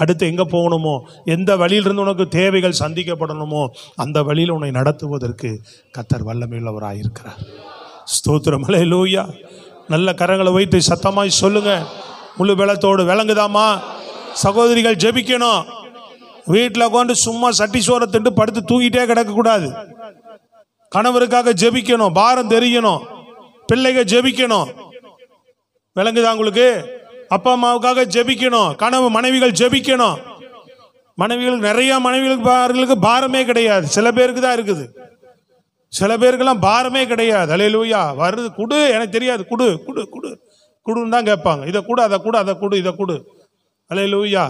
அடுத்து எங்கே போகணுமோ, எந்த வழியிலிருந்து உனக்கு தேவைகள் சந்திக்கப்படணுமோ அந்த வழியில் உன்னை நடத்துவதற்கு கர்த்தர் வல்லமையுள்ளவராக இருக்கிறார். ஸ்தோத்திரம், அல்லேலூயா. நல்ல கரங்களை வைத்து சத்தமாய் சொல்லுங்க, முழு பலத்தோடு. விளங்குதாமா? சகோதரிகள் ஜெபிக்கணும். வீட்டில் உட்காந்து சும்மா சட்டி சோறை திண்டு படுத்து தூங்கிட்டே கிடக்கக்கூடாது. கணவருக்காக ஜெபிக்கணும், பாரம் தெரியணும். பிள்ளைகள் ஜெபிக்கணும். விளங்குதா உங்களுக்கு? அப்பா அம்மாவுக்காக ஜெபிக்கணும். கனவு மனைவிகள் ஜெபிக்கணும். மனைவிகளுக்கு, நிறைய மனைவிகளுக்கு பாரமே கிடையாது. சில பேருக்கு தான் இருக்குது. சில பேருக்கெல்லாம் பாரமே கிடையாது. அல்லேலூயா. வருது, குடு, எனக்கு தெரியாது, குடு குடு குடு குடுன்னு தான் கேட்பாங்க. இதை கொடு, அதை கொடு, அதை கொடு, இதை கொடு. அல்லேலூயா.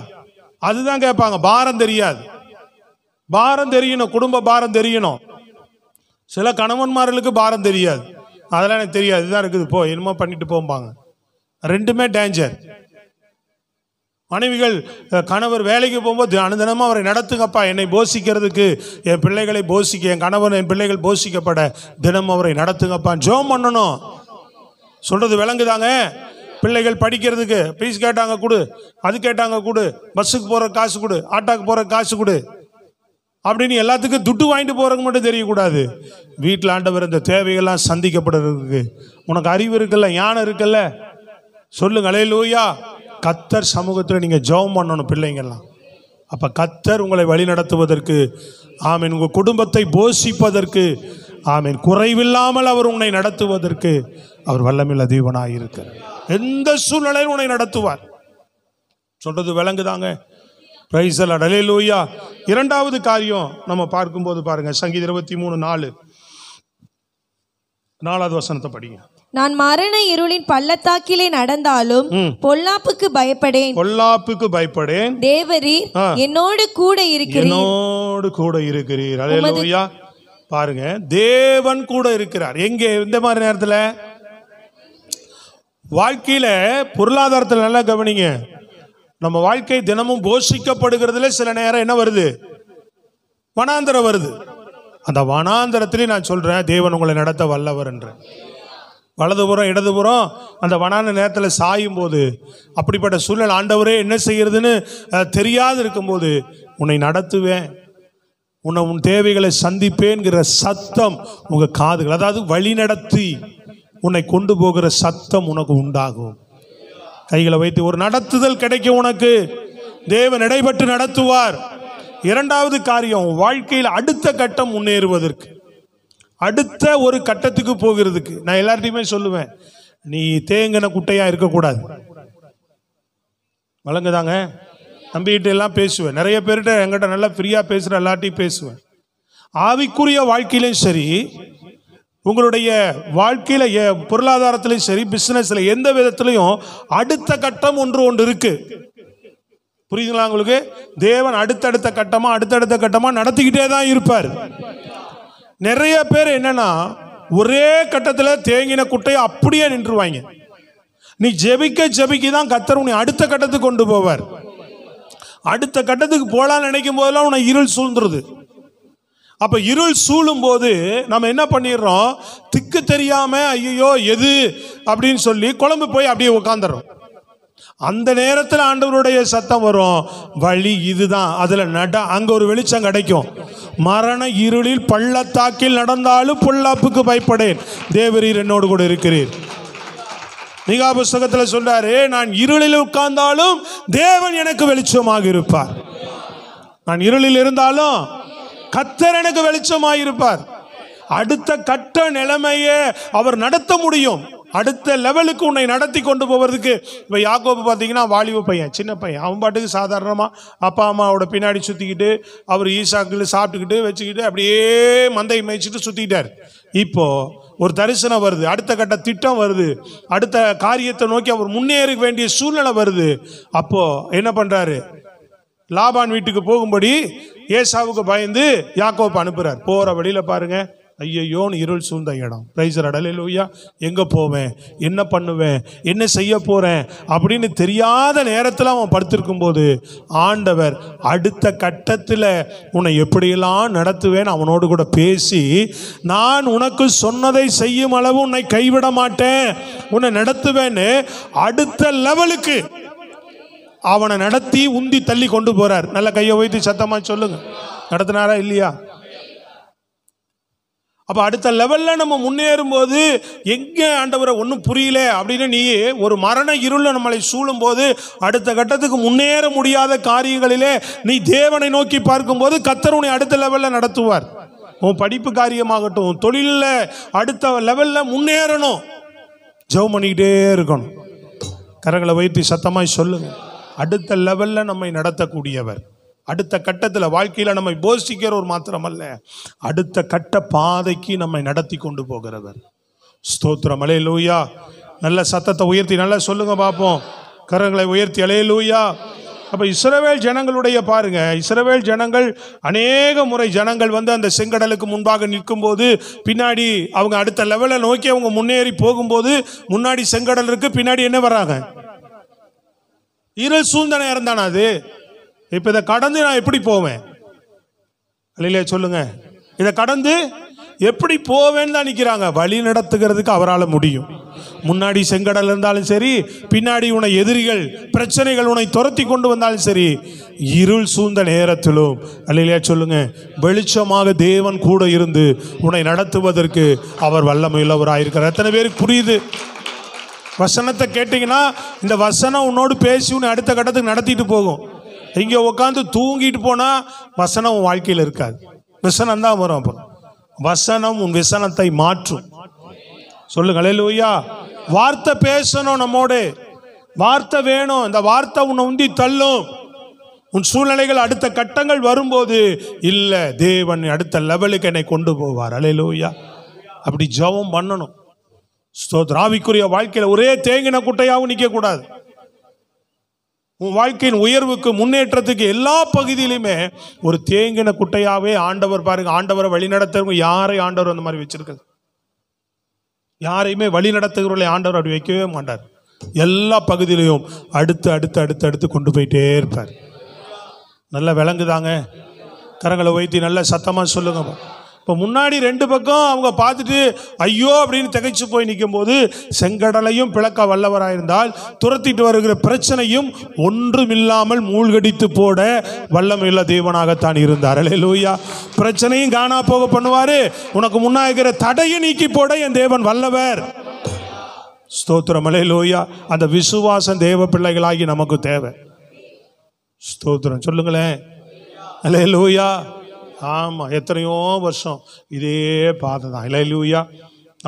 அதுதான் கேட்பாங்க. பாரம் தெரியாது. பாரம் தெரியணும், குடும்ப பாரம் தெரியணும். சில கணவன்மார்களுக்கு பாரம் தெரியாது. அதெல்லாம் எனக்கு தெரியாது, இதுதான் இருக்குது, போ என்னமோ பண்ணிட்டு போம்பாங்க. ரெண்டுமே டேஞ்சர். மனைவிகள் கணவர் வேலைக்கு போகும்போது அனுதினமாக அவரை நடத்துங்கப்பா, என்னை போஷிக்கிறதுக்கு, என் பிள்ளைகளை போஷிக்க, என் கணவர் என் பிள்ளைகள் போஷிக்கப்பட தினம் அவரை நடத்துங்கப்பா ஜெபம் பண்ணணும். சொல்றது விளங்குதாங்க? பிள்ளைகள் படிக்கிறதுக்கு ஃபீஸ் கேட்டாங்க கொடு, அது கேட்டாங்க கொடு, பஸ்ஸுக்கு போகிற காசு கொடு, ஆட்டோக்கு போகிற காசு கொடு அப்படின்னு எல்லாத்துக்கும் துட்டு வாங்கிட்டு போகிறதுக்கு மட்டும் தெரியக்கூடாது. வீட்டில் ஆண்டவர் இந்த தேவைகள்லாம் சந்திக்கப்படுறதுக்கு உனக்கு அறிவு இருக்குல்ல, ஞானம் இருக்குல்ல, சொல்லுங்க அல்லேலூயா. கர்த்தர் சமூகத்தில் நீங்கள் ஜெபம் பண்ணணும் பிள்ளைங்கள்லாம். அப்போ கர்த்தர் உங்களை வழி நடத்துவதற்கு, ஆமீன், உங்கள் குடும்பத்தை போஷிப்பதற்கு, ஆமீன், குறைவில்லாமல் அவர் உன்னை நடத்துவதற்கு அவர் வல்லமையுள்ள தேவனாக இருக்கிறார். எந்த சூழ்நிலையும் உன்னை நடத்துவார். சொல்றது விளங்குதாங்க? பிரைஸ் தி லார்ட், அல்லேலூயா. இரண்டாவது காரியம் நம்ம பார்க்கும்போது பாருங்க, சங்கீதம் 23:4 4வது வசனத்தை படிங்க. நான் மரண இருளின் பள்ளத்தாக்கிலே நடந்தாலும் பொல்லாப்புக்கு பயப்படேன், பொல்லாப்புக்கு பயப்படேன். தேவரீர் என்னோடு கூட இருக்கிறீர், என்னோடு கூட இருக்கிறீர். அல்லேலூயா. பாருங்க, தேவன் கூட இருக்கிறார். எங்கே? இந்த மாதிரி நேரத்தில் வாழ்க்கையில, பொருளாதாரத்தில் நல்லா கவனிங்க. நம்ம வாழ்க்கை தினமும் போஷிக்கப்படுகிறதுல சில நேரம் என்ன வருது? வனாந்தரம் வருது. அந்த வனாந்தரத்திலே நான் சொல்றேன், தேவன் உங்களை நடத்த வல்லவர் என்ற. வலதுபுறம் இடதுபுறம் அந்த வனாந்த நேரத்தில் சாயும் போது, அப்படிப்பட்ட சூழ்நிலை, ஆண்டவரே என்ன செய்யறதுன்னு தெரியாது இருக்கும்போது, உன்னை நடத்துவேன், உன் தேவைகளை சந்திப்பேன்கிற சத்தம் உங்க காதுகள், அதாவது வழி நடத்தி உன்னை கொண்டு போகிற சத்தம் உனக்கு உண்டாகும். கைகளை வைத்து ஒரு நடத்துதல் கிடைக்கும் உனக்கு. தேவன் இடைப்பட்டு நடத்துவார். இரண்டாவது காரியம், வாழ்க்கையில் அடுத்த கட்டம் முன்னேறுவதற்கு, அடுத்த ஒரு கட்டத்துக்கு போகிறதுக்கு. நான் எல்லார்ட்டையுமே சொல்லுவேன், நீ தேங்கின குட்டையா இருக்கக்கூடாது. வழங்குதாங்க? நம்பிக்கிட்ட எல்லாம் பேசுவேன். நிறைய பேர்கிட்ட என்கிட்ட நல்லா ஃப்ரீயா பேசுற எல்லார்ட்டையும் பேசுவேன். ஆவிக்குரிய வாழ்க்கையிலும் சரி, உங்களுடைய வாழ்க்கையில, பொருளாதாரத்திலையும் சரி, பிசினஸ்ல, எந்த விதத்திலையும் அடுத்த கட்டம் ஒன்று இருக்கு. புரியுதுங்களா உங்களுக்கு? தேவன் அடுத்தடுத்த கட்டமா நடத்திக்கிட்டே தான் இருப்பார். நிறைய பேர் என்னன்னா, ஒரே கட்டத்தில் தேங்கின குட்டையை அப்படியே நின்றுவாங்க. நீ ஜெபிக்க தான் கர்த்தர் உன்னை அடுத்த கட்டத்துக்கு கொண்டு போவார். அடுத்த கட்டத்துக்கு போலான்னு நினைக்கும் போதெல்லாம் உன்னை இருள் சூழ்ந்துருது. அப்ப இருள் சூழும் போது நம்ம என்ன பண்ணிடுறோம்? திக்கு தெரியாம ஐயோ எது அப்படின்னு சொல்லி குழம்பு போய் அப்படியே உட்காந்துறோம். அந்த நேரத்தில் ஆண்டவருடைய சத்தம் வரும், வழி இதுதான், அதுல நட, அங்க ஒரு வெளிச்சம் கிடைக்கும். மரண இருளில் பள்ளத்தாக்கில் நடந்தாலும் பொல்லாப்புக்கு பயப்படேன், தேவரீர் என்னோடு கூட இருக்கிறீர். மீகா புஸ்தகத்தில் சொல்றாரு, நான் இருளில் உட்கார்ந்தாலும் தேவன் எனக்கு வெளிச்சமாக இருப்பார். நான் இருளில் இருந்தாலும் கர்த்தர் எனக்கு வெளிச்சமாக இருப்பார். அடுத்த கட்ட நிலைமையை அவர் நடத்த முடியும். அடுத்த லெவலுக்கு உன்னை நடத்தி கொண்டு போவதுக்கு. இப்போ யாக்கோபு பார்த்தீங்கன்னா வாலிப பையன், சின்ன பையன். அவன் பாட்டுக்கு சாதாரணமாக அப்பா அம்மாவோட பின்னாடி சுற்றிக்கிட்டு அவர் ஈசாக்கில் சாப்பிட்டுக்கிட்டு வச்சுக்கிட்டு அப்படியே மந்தை மேய்ச்சிட்டு சுற்றிக்கிட்டார். இப்போ ஒரு தரிசனம் வருது, அடுத்த கட்ட திட்டம் வருது, அடுத்த காரியத்தை நோக்கி அவர் முன்னேற வேண்டிய சூழ்நிலை வருது. அப்போ என்ன பண்றாரு? லாபான் வீட்டுக்கு போகும்படி ஏசாவுக்கு பயந்து யாக்கோபு அனுப்புறார். போற வழியில பாருங்க, ஐயோன்னு இருள் சூழ்ந்த இடம். பிரைஸ் தி லார்ட், அல்லேலூயா. எங்க போவேன், என்ன பண்ணுவேன், என்ன செய்ய போறேன் அப்படின்னு தெரியாத நேரத்தில் அவன் படுத்திருக்கும் போது ஆண்டவர் அடுத்த கட்டத்தில் உன்னை எப்படியெல்லாம் நடத்துவேன் அவனோடு கூட பேசி, நான் உனக்கு சொன்னதை செய்யும் அளவு உன்னை கைவிட மாட்டேன், உன்னை நடத்துவேன்னு அடுத்த லெவலுக்கு அவனை நடத்தி உந்தி தள்ளி கொண்டு போறார். நல்ல கையை வைத்து சத்தமா சொல்லுங்க, நடத்தினாரா இல்லையா? அப்ப அடுத்த லெவல்ல நம்ம முன்னேறும் போது எங்க ஆண்டவரை ஒன்றும் புரியல அப்படின்னு நீ ஒரு மரண இருள நம்மளை சூழும் போது அடுத்த கட்டத்துக்கு முன்னேற முடியாத காரியங்களிலே நீ தேவனை நோக்கி பார்க்கும் போது கர்த்தர் உன்னை அடுத்த லெவல்ல நடத்துவார். உன் படிப்பு காரியமாகட்டும், தொழிலில் அடுத்த லெவல்ல முன்னேறணும், ஜெபம் பண்ணிக்கிட்டே இருக்கணும். கரங்களை வைத்து சத்தமாய் சொல்லுங்க, அடுத்த லெவல்ல நம்மை நடத்தக்கூடியவர், அடுத்த கட்டத்தில் வாழ்க்கையில் நம்மை போஷிக்கிறவர் மாத்திரமல்ல, அடுத்த கட்ட பாதைக்கு நம்மை நடத்தி கொண்டு போகிறவர். ஸ்தோத்திரம், அல்லேலூயா. நல்ல சத்தத்தை உயர்த்தி நல்லா சொல்லுங்க பார்ப்போம். கரங்களை உயர்த்தி அல்லேலூயா. அப்போ இஸ்ரவேல் ஜனங்களுடைய பாருங்க, இஸ்ரவேல் ஜனங்கள் அநேக முறை ஜனங்கள் வந்து அந்த செங்கடலுக்கு முன்பாக நிற்கும் போது பின்னாடி அவங்க அடுத்த லெவலை நோக்கி அவங்க முன்னேறி போகும்போது முன்னாடி செங்கடல் இருக்கு, பின்னாடி என்ன வர்றாங்க? இருள் சூழ்ந்த நேரம் தானே அது. இப்ப இதை கடந்து நான் எப்படி போவேன்? அல்லையா சொல்லுங்க, இதை கடந்து எப்படி போவேன்னு தான் நிற்கிறாங்க. வழி நடத்துகிறதுக்கு அவரால் முடியும். முன்னாடி செங்கடல் இருந்தாலும் சரி, பின்னாடி உன்னை எதிரிகள் பிரச்சனைகள் உன்னை துரத்தி கொண்டு வந்தாலும் சரி, இருள் சூழ்ந்த நேரத்திலும் அல்லையா சொல்லுங்க, வெளிச்சமாக தேவன் கூட இருந்து உன்னை நடத்துவதற்கு அவர் வல்லமையுள்ளவராயிருக்கிறார். எத்தனை பேருக்கு புரியுது? வசனத்தை கேட்டீங்கன்னா இந்த வசனம் உன்னோடு பேசி உன்னை அடுத்த கட்டத்துக்கு நடத்திட்டு போகும். இங்கே உட்காந்து தூங்கிட்டு போனால் வசனம் உன் வாழ்க்கையில் இருக்காது, வசனம் தான் வரும். அப்புறம் வசனம் உன் வசனத்தை மாற்றும். சொல்லுங்க அல்லேலூயா. வார்த்தை பேசணும், நம்மோடு வார்த்தை வேணும். இந்த வார்த்தை உன்னை உந்தி தள்ளும். உன் சூழ்நிலைகள் அடுத்த கட்டங்கள் வரும்போது இல்லை, தேவன் அடுத்த லெவலுக்கு என்னை கொண்டு போவார். அல்லேலூயா. அப்படி ஜெபம் பண்ணணும். ஸ்தோத்திரம். ஆவிக்குரிய வாழ்க்கையில் ஒரே தேங்கின குட்டையாகவும் நிற்கக்கூடாது. உன் வாழ்க்கையின் உயர்வுக்கு முன்னேற்றத்துக்கு எல்லா பகுதியிலுமே ஒரு தேங்கின குட்டையாவே ஆண்டவர் பாருங்க. ஆண்டவரை வழி நடத்துறவங்க யாரை ஆண்டவர் அந்த மாதிரி வச்சிருக்காரு? யாரையுமே வழி நடத்துகிறவர்களை ஆண்டவர் அப்படி வைக்கவே மாட்டார். எல்லா பகுதியிலையும் அடுத்து அடுத்து அடுத்து அடுத்து கொண்டு போயிட்டே இருப்பார். நல்லா விளங்குதாங்க? கரங்களை வைத்து நல்ல சத்தமாக சொல்லுங்க. இப்போ முன்னாடி ரெண்டு பக்கம் அவங்க பார்த்துட்டு ஐயோ அப்படின்னு திகைச்சு போய் நிற்கும் போது செங்கடலையும் பிளக்க வல்லவராயிருந்தால் துரத்திட்டு வருகிற பிரச்சனையும் ஒன்றுமில்லாமல் மூழ்கடித்து போட வல்லமையுள்ள தேவனாகத்தான் இருந்தார். அல்லேலூயா. பிரச்சனையும் காணா போக பண்ணுவார், உனக்கு முன்னாகிற தடையை நீக்கி போட என் தேவன் வல்லவர். ஸ்தோத்திரம், அல்லேலூயா. அந்த விசுவாசம் தேவ பிள்ளைகளாகி நமக்கு தேவை. ஸ்தோத்திரம் சொல்லுங்களேன், அல்லேலூயா. ஆமாம், எத்தனையோ வருஷம் இதே பாதை தான். அல்லேலூயா.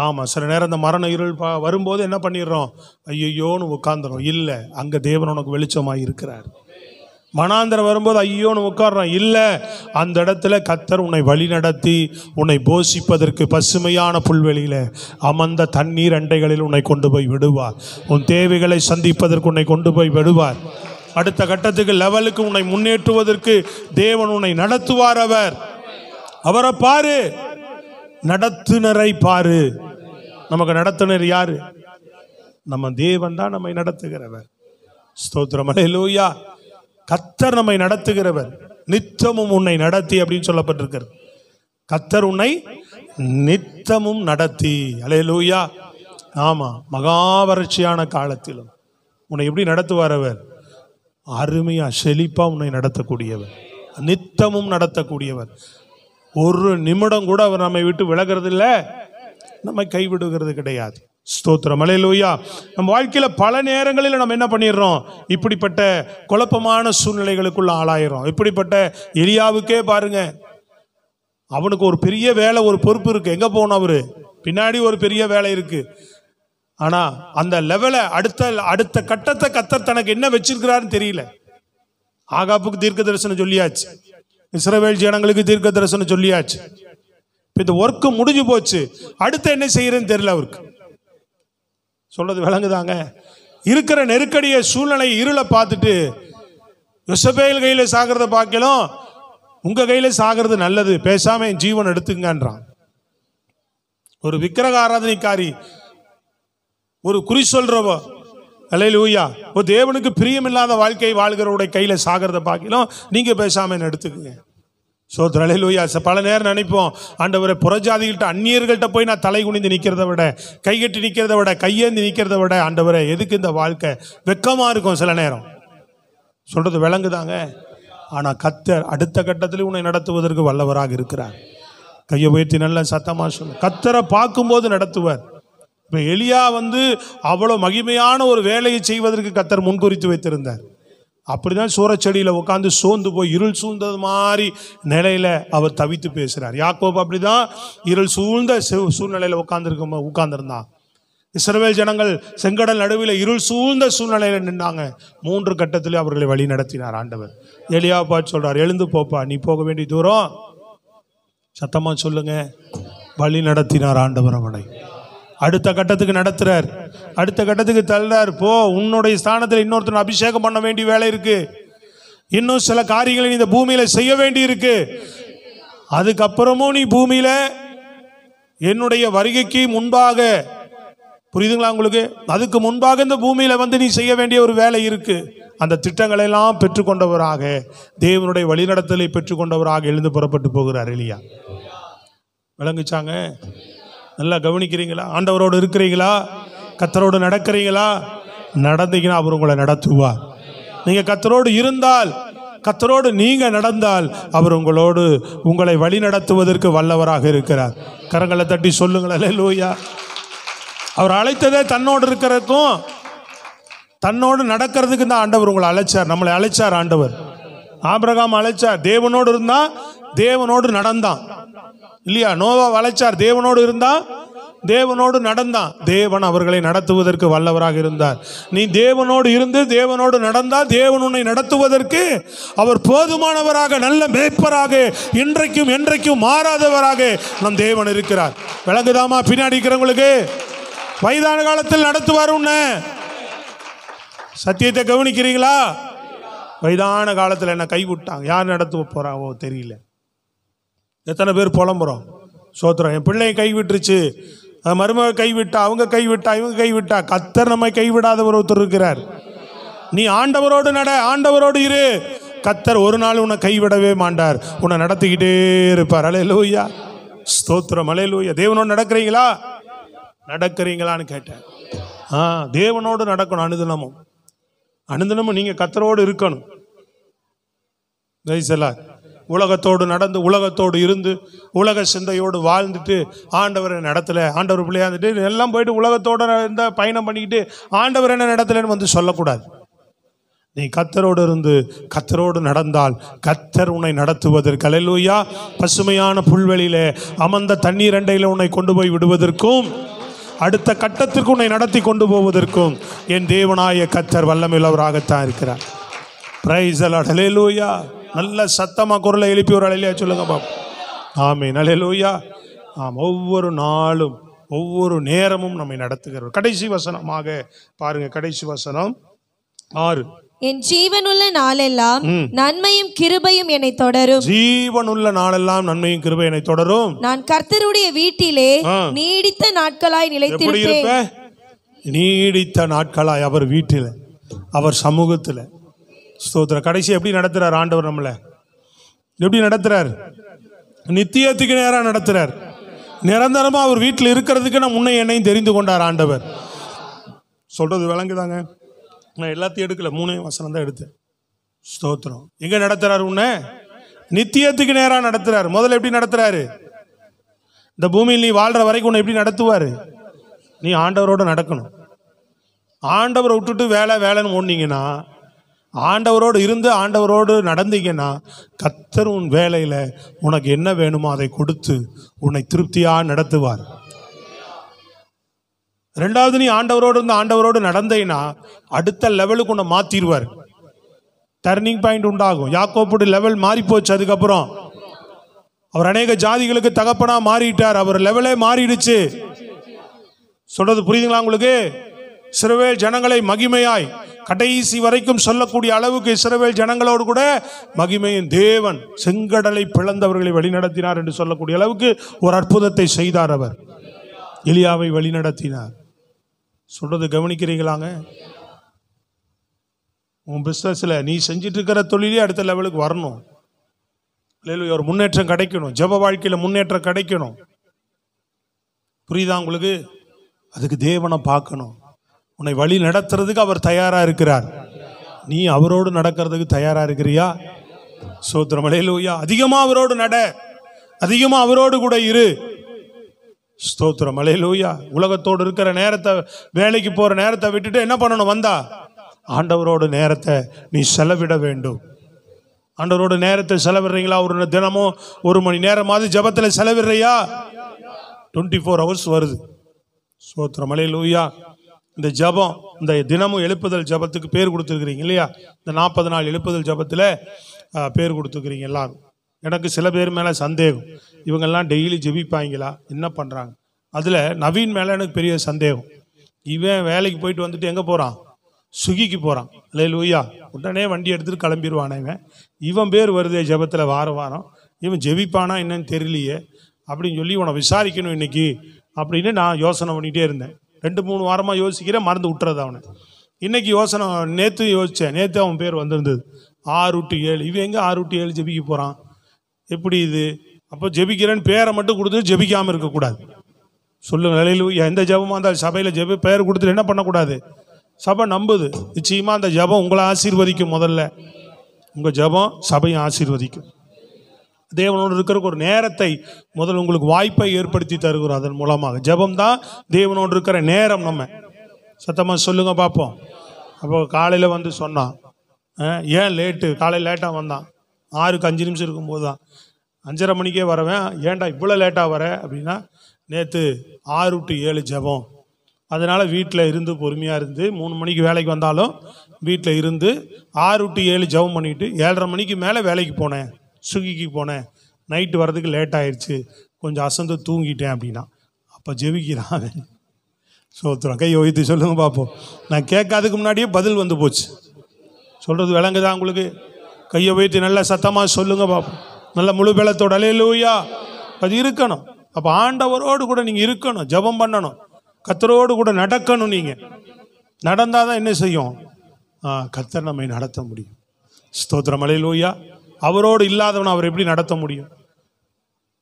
ஆமாம், சில நேரம் இந்த மரண இருள் வரும்போது என்ன பண்ணிடுறோம்? ஐயோன்னு உட்காந்துரும். இல்லை, அங்கே தேவன் உனக்கு வெளிச்சமாக இருக்கிறார். மனாந்தரம் வரும்போது ஐயோன்னு உட்காடுறோம். இல்லை, அந்த இடத்துல கர்த்தர் உன்னை வழி நடத்தி உன்னை போஷிப்பதற்கு பசுமையான புல்வெளியில் அமர்ந்த தண்ணீர் அண்டைகளில் உன்னை கொண்டு போய் விடுவார். உன் தேவைகளை சந்திப்பதற்கு உன்னை கொண்டு போய் விடுவார். அடுத்த கட்டத்துக்கு லெவலுக்கு உன்னை முன்னேற்றுவதற்கு தேவன் உன்னை நடத்துவார். அவரை பாரு, நடத்துனரை பாரு. நமக்கு நடத்துனர் யாரு? நம்ம தேவன் தான் நம்மை நடத்துகிறவர். ஸ்தோத்திரம், அல்லேலூயா. கர்த்தர் நம்மை நடத்துகிறவர். நித்தமும் உன்னை நடத்தி அப்படின்னு சொல்லப்பட்டிருக்கிறது. கர்த்தர் உன்னை நித்தமும் நடத்தி. அல்லேலூயா. ஆமா, மகாவறட்சியான காலத்திலும் உன்னை எப்படி நடத்துவார்? அவர் அருமையா செழிப்பா உன்னை நடத்தக்கூடியவர், நித்தமும் நடத்தக்கூடியவர். ஒரு நிமிடம் கூட அவர் நம்மை விட்டு விலகிறது இல்லை, நம்மை கைவிடுகிறது கிடையாது. ஸ்தோத்திரம், அல்லேலூயா. நம்ம வாழ்க்கையில பல நேரங்களில் நம்ம என்ன பண்ணிடுறோம், இப்படிப்பட்ட குழப்பமான சூழ்நிலைகளுக்குள்ள ஆளாயிரும். இப்படிப்பட்ட எலியாவுக்கே பாருங்க, அவனுக்கு ஒரு பெரிய வேலை, ஒரு பொறுப்பு இருக்கு. எங்க போகணும், அவரு பின்னாடி ஒரு பெரிய வேலை இருக்கு. ஆனா அந்த லெவலை அடுத்த கட்டத்தை கர்த்தர் தனக்கு என்ன வச்சிருக்கிறாருன்னு தெரியல. ஆகாப்புக்கு தீர்க்க தரிசனம் சொல்லியாச்சு, இஸ்ரவேல் ஜனங்களுக்கு தீர்க்க தரிசனம் சொல்லியாச்சு. இந்த ஒர்க்கு முடிஞ்சு போச்சு, அடுத்து என்ன செய்யறேன்னு தெரியல அவருக்கு. சொல்றது விளங்குதாங்க? இருக்கிற நெருக்கடிய சூழ்நிலை இருளை பார்த்துட்டு யோசபேல் கையில சாகிறத பார்க்கலாம், உங்க கையில சாகிறது நல்லது, பேசாம என் ஜீவன் எடுத்துங்கன்றான். ஒரு விக்கிரக ஆராதனைக்காரி, ஒரு குறி சொல்றவ, அல்லேலூயா, ஒரு தேவனுக்கு பிரியமில்லாத வாழ்க்கை வாழ்கிறவருடைய கையில சாகிறத பார்க்கலாம், நீங்க பேசாம என்ன எடுத்துக்குங்க. சோத்ர, அல்லேலூயா. பல நேரம் நினைப்போம், ஆண்டவரே, புறஜாதிகிட்ட அந்நியர்கள்ட்ட போய் நான் தலை குனிந்து நிற்கிறத விட, கைகட்டி நிற்கிறத விட, கையேந்தி நிற்கிறத விட, ஆண்டவரே எதுக்கு இந்த வாழ்க்கை, வெக்கமா இருக்கும் சில நேரம். சொல்றது விளங்குதாங்க? ஆனா கர்த்தர் அடுத்த கட்டத்தில் உன்னை நடத்துவதற்கு வல்லவராக இருக்கிறார். கையை உயர்த்தி நல்ல சத்தமா சொல்லு. கர்த்தரை பார்க்கும்போது நடத்துவார். இப்ப எலியா அவ்வளவு மகிமையான ஒரு வேலையை செய்வதற்கு கர்த்தர் முன்குறித்து வைத்திருந்தார். அப்படிதான் சூறச்செடியில உட்காந்து சோர்ந்து போய் இருள் சூழ்ந்தது மாதிரி நிலையில அவர் தவித்து பேசுறார். யாக்கோபு அப்படிதான் இருள் சூழ்ந்த சூழ்நிலையில உட்கார்ந்துருந்தான். இஸ்ரவேல் ஜனங்கள் செங்கடல் நடுவில் இருள் சூழ்ந்த சூழ்நிலையில நின்றாங்க. 3 கட்டத்திலே அவர்களை வழி நடத்தினார் ஆண்டவர். எலியா பார்த்து சொல்றார், எழுந்து போப்பா, நீ போக வேண்டிய தூரம், சத்தமா சொல்லுங்க, வழி நடத்தினார் ஆண்டவர். அவனை அடுத்த கட்டத்துக்கு நடத்துறார், அடுத்த கட்டத்துக்கு தள்ளார். போ, உன்னுடைய ஸ்தானத்தில் இன்னொருத்தர் அபிஷேகம் பண்ண வேண்டிய வேலை இருக்கு, இன்னும் சில காரியங்களை இந்த பூமியில செய்ய வேண்டி இருக்கு. அதுக்கப்புறமும் நீ பூமியில என்னுடைய வருகைக்கு முன்பாக, புரியுதுங்களா உங்களுக்கு, அதுக்கு முன்பாக இந்த பூமியில நீ செய்ய வேண்டிய ஒரு வேலை இருக்கு. அந்த திட்டங்களை எல்லாம் பெற்றுக்கொண்டவராக, தேவனுடைய வழிநடத்தலை பெற்றுக்கொண்டவராக எழுந்து புறப்பட்டு போகிறார் எலியா. விளங்குச்சாங்க? நல்லா கவனிக்கிறீங்களா? ஆண்டவரோடு இருக்கிறீங்களா? கர்த்தரோடு நடக்கிறீங்களா? நடந்தீங்கன்னா அவர் உங்களை நடத்துவார். நீங்க கர்த்தரோடு இருந்தால், கர்த்தரோடு நீங்க நடந்தால், அவர் உங்களை வழி நடத்துவதற்கு வல்லவராக இருக்கிறார். கரங்களை தட்டி சொல்லுங்களேன், அல்லேலூயா. அவர் அழைத்ததே தன்னோடு இருக்கிறதுக்கும் தன்னோடு நடக்கிறதுக்கு தான் ஆண்டவர் உங்களை அழைச்சார், நம்மளை அழைச்சார் ஆண்டவர். ஆபிரகாம் அழைச்சார், தேவனோடு இருந்தா, தேவனோடு நடந்தான் இல்லையா? நோவா அழைச்சார், தேவனோடு இருந்தா, தேவனோடு நடந்தான். தேவன் அவர்களை நடத்துவதற்கு வல்லவராக இருந்தார். நீ தேவனோடு இருந்து தேவனோடு நடந்தால், தேவன் உன்னை நடத்துவதற்கு அவர் போதுமானவராக, நல்ல மேய்ப்பராக, இன்றைக்கும் என்றைக்கும் மாறாதவராக நம் தேவன் இருக்கிறார். விளங்குதாமா? பின்னாடி இருக்கிறவங்களுக்கு வயதான காலத்தில் நடத்துவார் உன்னை. சத்தியத்தை கவனிக்கிறீங்களா? வயதான காலத்தில் என்ன கைவிட்டாங்க, யார் நடத்த போறாவோ தெரியல. எத்தனை பேர் புலம்புறோம், சோத்திரம், என் பிள்ளையை கைவிட்டுருச்சு, மருமக கைவிட்டா, அவங்க கைவிட்டா, இவங்க கைவிட்டா. கர்த்தர் நம்மை கைவிடாத ஒருத்தர் இருக்கிறார். நீ ஆண்டவரோடு நட, ஆண்டவரோடு இரு, கர்த்தர் ஒரு நாள் உன்னை கைவிடவே மாட்டார், உன்னை நடத்திக்கிட்டே இருப்பார். அல்லேலூயா, ஸ்தோத்திரம், அல்லேலூயா. தேவனோடு நடக்கிறீங்களா? நடக்கிறீங்களான்னு கேட்டேன். தேவனோடு நடக்கணும். அனுதினமும் நீங்க கர்த்தரோடு இருக்கணும். உலகத்தோடு நடந்து, உலகத்தோடு இருந்து, உலக சிந்தையோடு வாழ்ந்துட்டு ஆண்டவர் நடத்தல, ஆண்டவர் பிள்ளையா இருந்துட்டு எல்லாம் போயிட்டு உலகத்தோட இந்த பயணம் பண்ணிக்கிட்டு ஆண்டவர் என்ன நடத்தலன்னு சொல்லக்கூடாது. நீ கர்த்தரோடு இருந்து கர்த்தரோடு நடந்தால் கர்த்தர் உன்னை நடத்துவதற்கு, அல்லேலூயா, பசுமையான புல்வெளியில அமர்ந்த தண்ணீர் அண்டையில உன்னை கொண்டு போய் விடுவதற்கும், அடுத்த கட்டத்திற்கு உன்னை நடத்தி கொண்டு போவதற்கும் என் தேவனாய கர்த்தர் வல்லமையுள்ளவராகத்தான் இருக்கிறார். பிரைஸ் தி லார்ட், அல்லேலூயா. நல்ல சத்தமா குரலை எழுப்பி ஒரு அலையிலையா சொல்லுங்க பாப்போம். ஆமென், அல்லேலூயா. ஆம், ஒவ்வொரு நாளும் ஒவ்வொரு நேரமும் நம்மை நடத்துகிறவர். கடைசி வசனமாக பாருங்க, கடைசி வசனம் 6. என் ஜீவனுள்ள நாளெல்லாம் நன்மையும் கிருபையும் என்னை தொடரும். ஜீவனுள்ள நாளெல்லாம் நன்மையும் கிருபை என்னை தொடரும். நான் கர்த்தருடைய வீட்டிலே நீடித்த நாட்களாய் நிலைத்திருப்பேன். நீடித்த நாட்களாய் அவர் வீட்டில், அவர் சமூகத்தில். ஸ்தோத்திர. கடைசி எப்படி நடத்துறார் ஆண்டவர் நம்மளை? எப்படி நடத்துறார்? நித்தியத்துக்கு நேரா நடத்துறார். நிரந்தரமா அவர் வீட்டில் இருக்கிறதுக்கு நான் முன்னை என்னையும் தெரிந்து கொண்டார் ஆண்டவர். சொல்றது விளங்குதாங்க? நான் எல்லாத்தையும் எடுக்கல, 3 வசனம் தான் எடுத்தேன். ஸ்தோத்திரம். எங்க நடத்துறாரு? உன்னை நித்தியத்துக்கு நேரா நடத்துறாரு. முதல்ல எப்படி நடத்துறாரு? இந்த பூமியில் நீ வாழ்ற வரைக்கும் உன்னை எப்படி நடத்துவாரு? நீ ஆண்டவரோடு நடக்கணும். ஆண்டவரை விட்டுட்டு வேலைன்னு ஓடினீங்கன்னா, ஆண்டவரோடு இருந்து ஆண்டவரோடு நடந்தீங்கன்னா, கர்த்தர் உன் வேலையில் உனக்கு என்ன வேணுமோ அதை கொடுத்து உன்னை திருப்தியாக நடத்துவார். ரெண்டாவது, நீ ஆண்டவரோடு இருந்து ஆண்டவரோடு நடந்தேன்னா அடுத்த லெவலுக்கு உன்னை மாற்றிடுவார். டர்னிங் பாயிண்ட் உண்டாகும். யாக்கோபுடைய லெவல் மாறி போச்சு. அதுக்கப்புறம் அவர் அநேக ஜாதிகளுக்கு தகப்பனா மாறிட்டார். அவர் லெவலே மாறிடுச்சு. சொல்றது புரியுதுங்களா உங்களுக்கு? இஸ்ரவேல் ஜனங்களை மகிமையாய் கடைசி வரைக்கும் சொல்லக்கூடிய அளவுக்கு இஸ்ரவேல் ஜனங்களோடு கூட மகிமையின் தேவன் செங்கடலை பிளந்தவர்களை வழிநடத்தினார் என்று சொல்லக்கூடிய அளவுக்கு ஒரு அற்புதத்தை செய்தார். அவர் எலியாவை வழிநடத்தினார். சொல்றது கவனிக்கிறீங்களாங்க? உன் பிஸ்னஸ்ல நீ செஞ்சிட்டு இருக்கிற தொழிலே அடுத்த லெவலுக்கு வரணும். ஒரு முன்னேற்றம் கிடைக்கணும். ஜெப வாழ்க்கையில முன்னேற்றம் கிடைக்கணும். புரியுதா உங்களுக்கு? அதுக்கு தேவனை பார்க்கணும். உன்னை வழி நடத்துறதுக்கு அவர் தயாரா இருக்கிறார். நீ அவரோடு நடக்கிறதுக்கு தயாரா இருக்கிறியா? ஸ்தோத்திரம். அல்லேலூயா. அதிகமா அவரோடு நட, அதிகமா அவரோடு கூட இரு. ஸ்தோத்திரம். அல்லேலூயா. உலகத்தோடு இருக்கிற நேரத்தை, வேலைக்கு போற நேரத்தை விட்டுட்டு என்ன பண்ணணும்? வந்தா ஆண்டவரோடு நேரத்தை நீ செலவிட வேண்டும். ஆண்டவரோட நேரத்தை செலவிடுறீங்களா? ஒரு தினமும் 1 மணி நேரமாவது ஜபத்தில் செலவிடுறியா? 24 hours வருது. ஸ்தோத்திரம். அல்லேலூயா. இந்த ஜபம், இந்த தினமும் எழுப்புதல் ஜபத்துக்கு பேர் கொடுத்துருக்கிறீங்க இல்லையா? இந்த 40 நாள் எழுப்புதல் ஜபத்தில் பேர் கொடுத்துருக்கிறீங்க எல்லாரும். எனக்கு சில பேர் மேலே சந்தேகம், இவங்கெல்லாம் டெய்லி ஜெபிப்பாங்களா, என்ன பண்ணுறாங்க? அதில் நவீன் மேலே எனக்கு பெரிய சந்தேகம். இவன் வேலைக்கு போயிட்டு வந்துட்டு எங்கே போகிறான்? சுகிக்கு போகிறான். அல்லேலூயா. உடனே வண்டி எடுத்துகிட்டு கிளம்பிடுவானே. இவன் பேர் வருதே ஜபத்தில் வாரம். இவன் ஜெபிப்பானா என்னன்னு தெரியலையே அப்படின்னு சொல்லி இவனை விசாரிக்கணும் இன்னைக்கு அப்படின்னு நான் யோசனை பண்ணிகிட்டே இருந்தேன். 2-3 வாரமாக யோசிக்கிறேன், மறந்து விட்டுறது அவனை. இன்னைக்கு யோசனை, நேற்று யோசித்தேன். நேற்று அவன் பேர் வந்திருந்தது 6 to 7. இவன் எங்கே 6 to 7 ஜெபிக்க போகிறான்? எப்படி இது? அப்போ ஜெபிக்கிறேன்னு பேரை மட்டும் கொடுத்து ஜெபிக்காமல் இருக்கக்கூடாது. சொல்லுங்க. அல்லேலூயா. எந்த ஜபமாக இருந்தாலும் சபையில் பேர் கொடுத்துட்டு என்ன பண்ணக்கூடாது? சபை நம்புது. நிச்சயமா அந்த ஜபம் உங்களை ஆசீர்வதிக்கும். முதல்ல உங்க ஜபம் சபையை ஆசீர்வதிக்கும். தேவனோடு இருக்கிற ஒரு நேரத்தை முதல் உங்களுக்கு வாய்ப்பை ஏற்படுத்தி தருகிறோம். அதன் மூலமாக ஜபம் தான் தேவனோடு இருக்கிற நேரம். நம்ம சத்தமாக சொல்லுங்க பார்ப்போம். அப்போ காலையில் வந்து சொன்னான், ஏன் லேட்டு? காலையில் லேட்டாக வந்தான். 6க்கு 5 நிமிஷம் இருக்கும்போது தான் 5:30 மணிக்கே வரவேன். ஏன்டா இவ்வளோ லேட்டாக வர அப்படின்னா, நேற்று 6 to 7 ஜபம். அதனால் வீட்டில் இருந்து பொறுமையாக இருந்து 3 மணிக்கு வேலைக்கு வந்தாலும் வீட்டில் இருந்து 6 to 7 ஜபம் பண்ணிவிட்டு 7:30 மணிக்கு மேலே வேலைக்கு போனேன், சுகிக்கு போனேன். நைட்டு வர்றதுக்கு லேட் ஆயிடுச்சு, கொஞ்சம் அசந்து தூங்கிட்டேன் அப்படின்னா அப்போ ஜெபிக்கிறான். சோத்திரம். கையை வைத்து சொல்லுங்க பார்ப்போம். நான் கேட்காதுக்கு முன்னாடியே பதில் வந்து போச்சு. சொல்கிறது விளங்குதா உங்களுக்கு? கையை வைத்து நல்லா சத்தமாக சொல்லுங்க பார்ப்போம். நல்ல முழு பலத்தோட. அல்லேலூயா. அது இருக்கணும். அப்போ ஆண்டவரோடு கூட நீங்கள் இருக்கணும், ஜபம் பண்ணணும், கர்த்தரோடு கூட நடக்கணும். நீங்கள் நடந்தால் தான் என்ன செய்யும்? கர்த்தர் நம்மை நடத்த முடியும். ஸ்தோத்திரம். அல்லேலூயா. அவரோடு இல்லாதவன் அவர் எப்படி நடத்த முடியும்?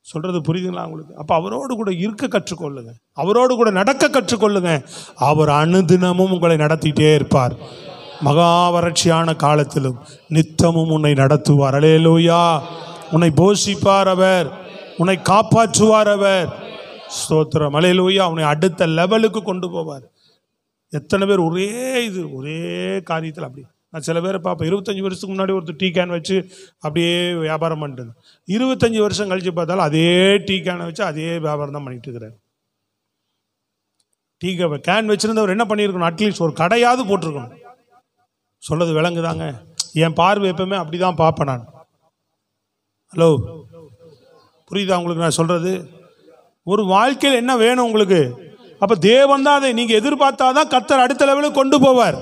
சொல்றது புரியுதுங்களா உங்களுக்கு? அப்போ அவரோடு கூட இருக்க கற்றுக்கொள்ளுங்க, அவரோடு கூட நடக்க கற்றுக்கொள்ளுங்க. அவர் அனுதினமும் உங்களை நடத்திட்டே இருப்பார். மகா வறட்சியான காலத்திலும் நித்தமும் உன்னை நடத்துவார். அல்லேலூயா. உன்னை போஷிப்பார் அவர், உன்னை காப்பாற்றுவார் அவர். ஸ்தோத்திரம். அல்லேலூயா. உன்னை அடுத்த லெவலுக்கு கொண்டு போவார். எத்தனை பேர் ஒரே காரியத்தில் அப்படி. நான் சில பேரை பார்ப்பேன், 25 வருஷத்துக்கு முன்னாடி ஒருத்தர் டீ கேன் வச்சு அப்படியே வியாபாரம் பண்ணிட்டு 25 வருஷம் கழிச்சு பார்த்தாலும் அதே டீ கேனை வச்சு அதே வியாபாரம் தான் பண்ணிட்டு இருக்கிறார். டீ கேன் வச்சிருந்தவர் என்ன பண்ணியிருக்கணும்? அட்லீஸ்ட் ஒரு கடையாவது போட்டிருக்கணும். சொல்றது விளங்குதாங்க? என் பார்வை எப்பவுமே அப்படிதான் பார்ப்பேன் நான். ஹலோ, புரியுதா உங்களுக்கு நான் சொல்றது? ஒரு வாழ்க்கையில் என்ன வேணும் உங்களுக்கு? அப்ப தேவன் தான் அதை நீங்க எதிர்பார்த்தாதான் கர்த்தர் அடுத்த லெவலுக்கு கொண்டு போவார்.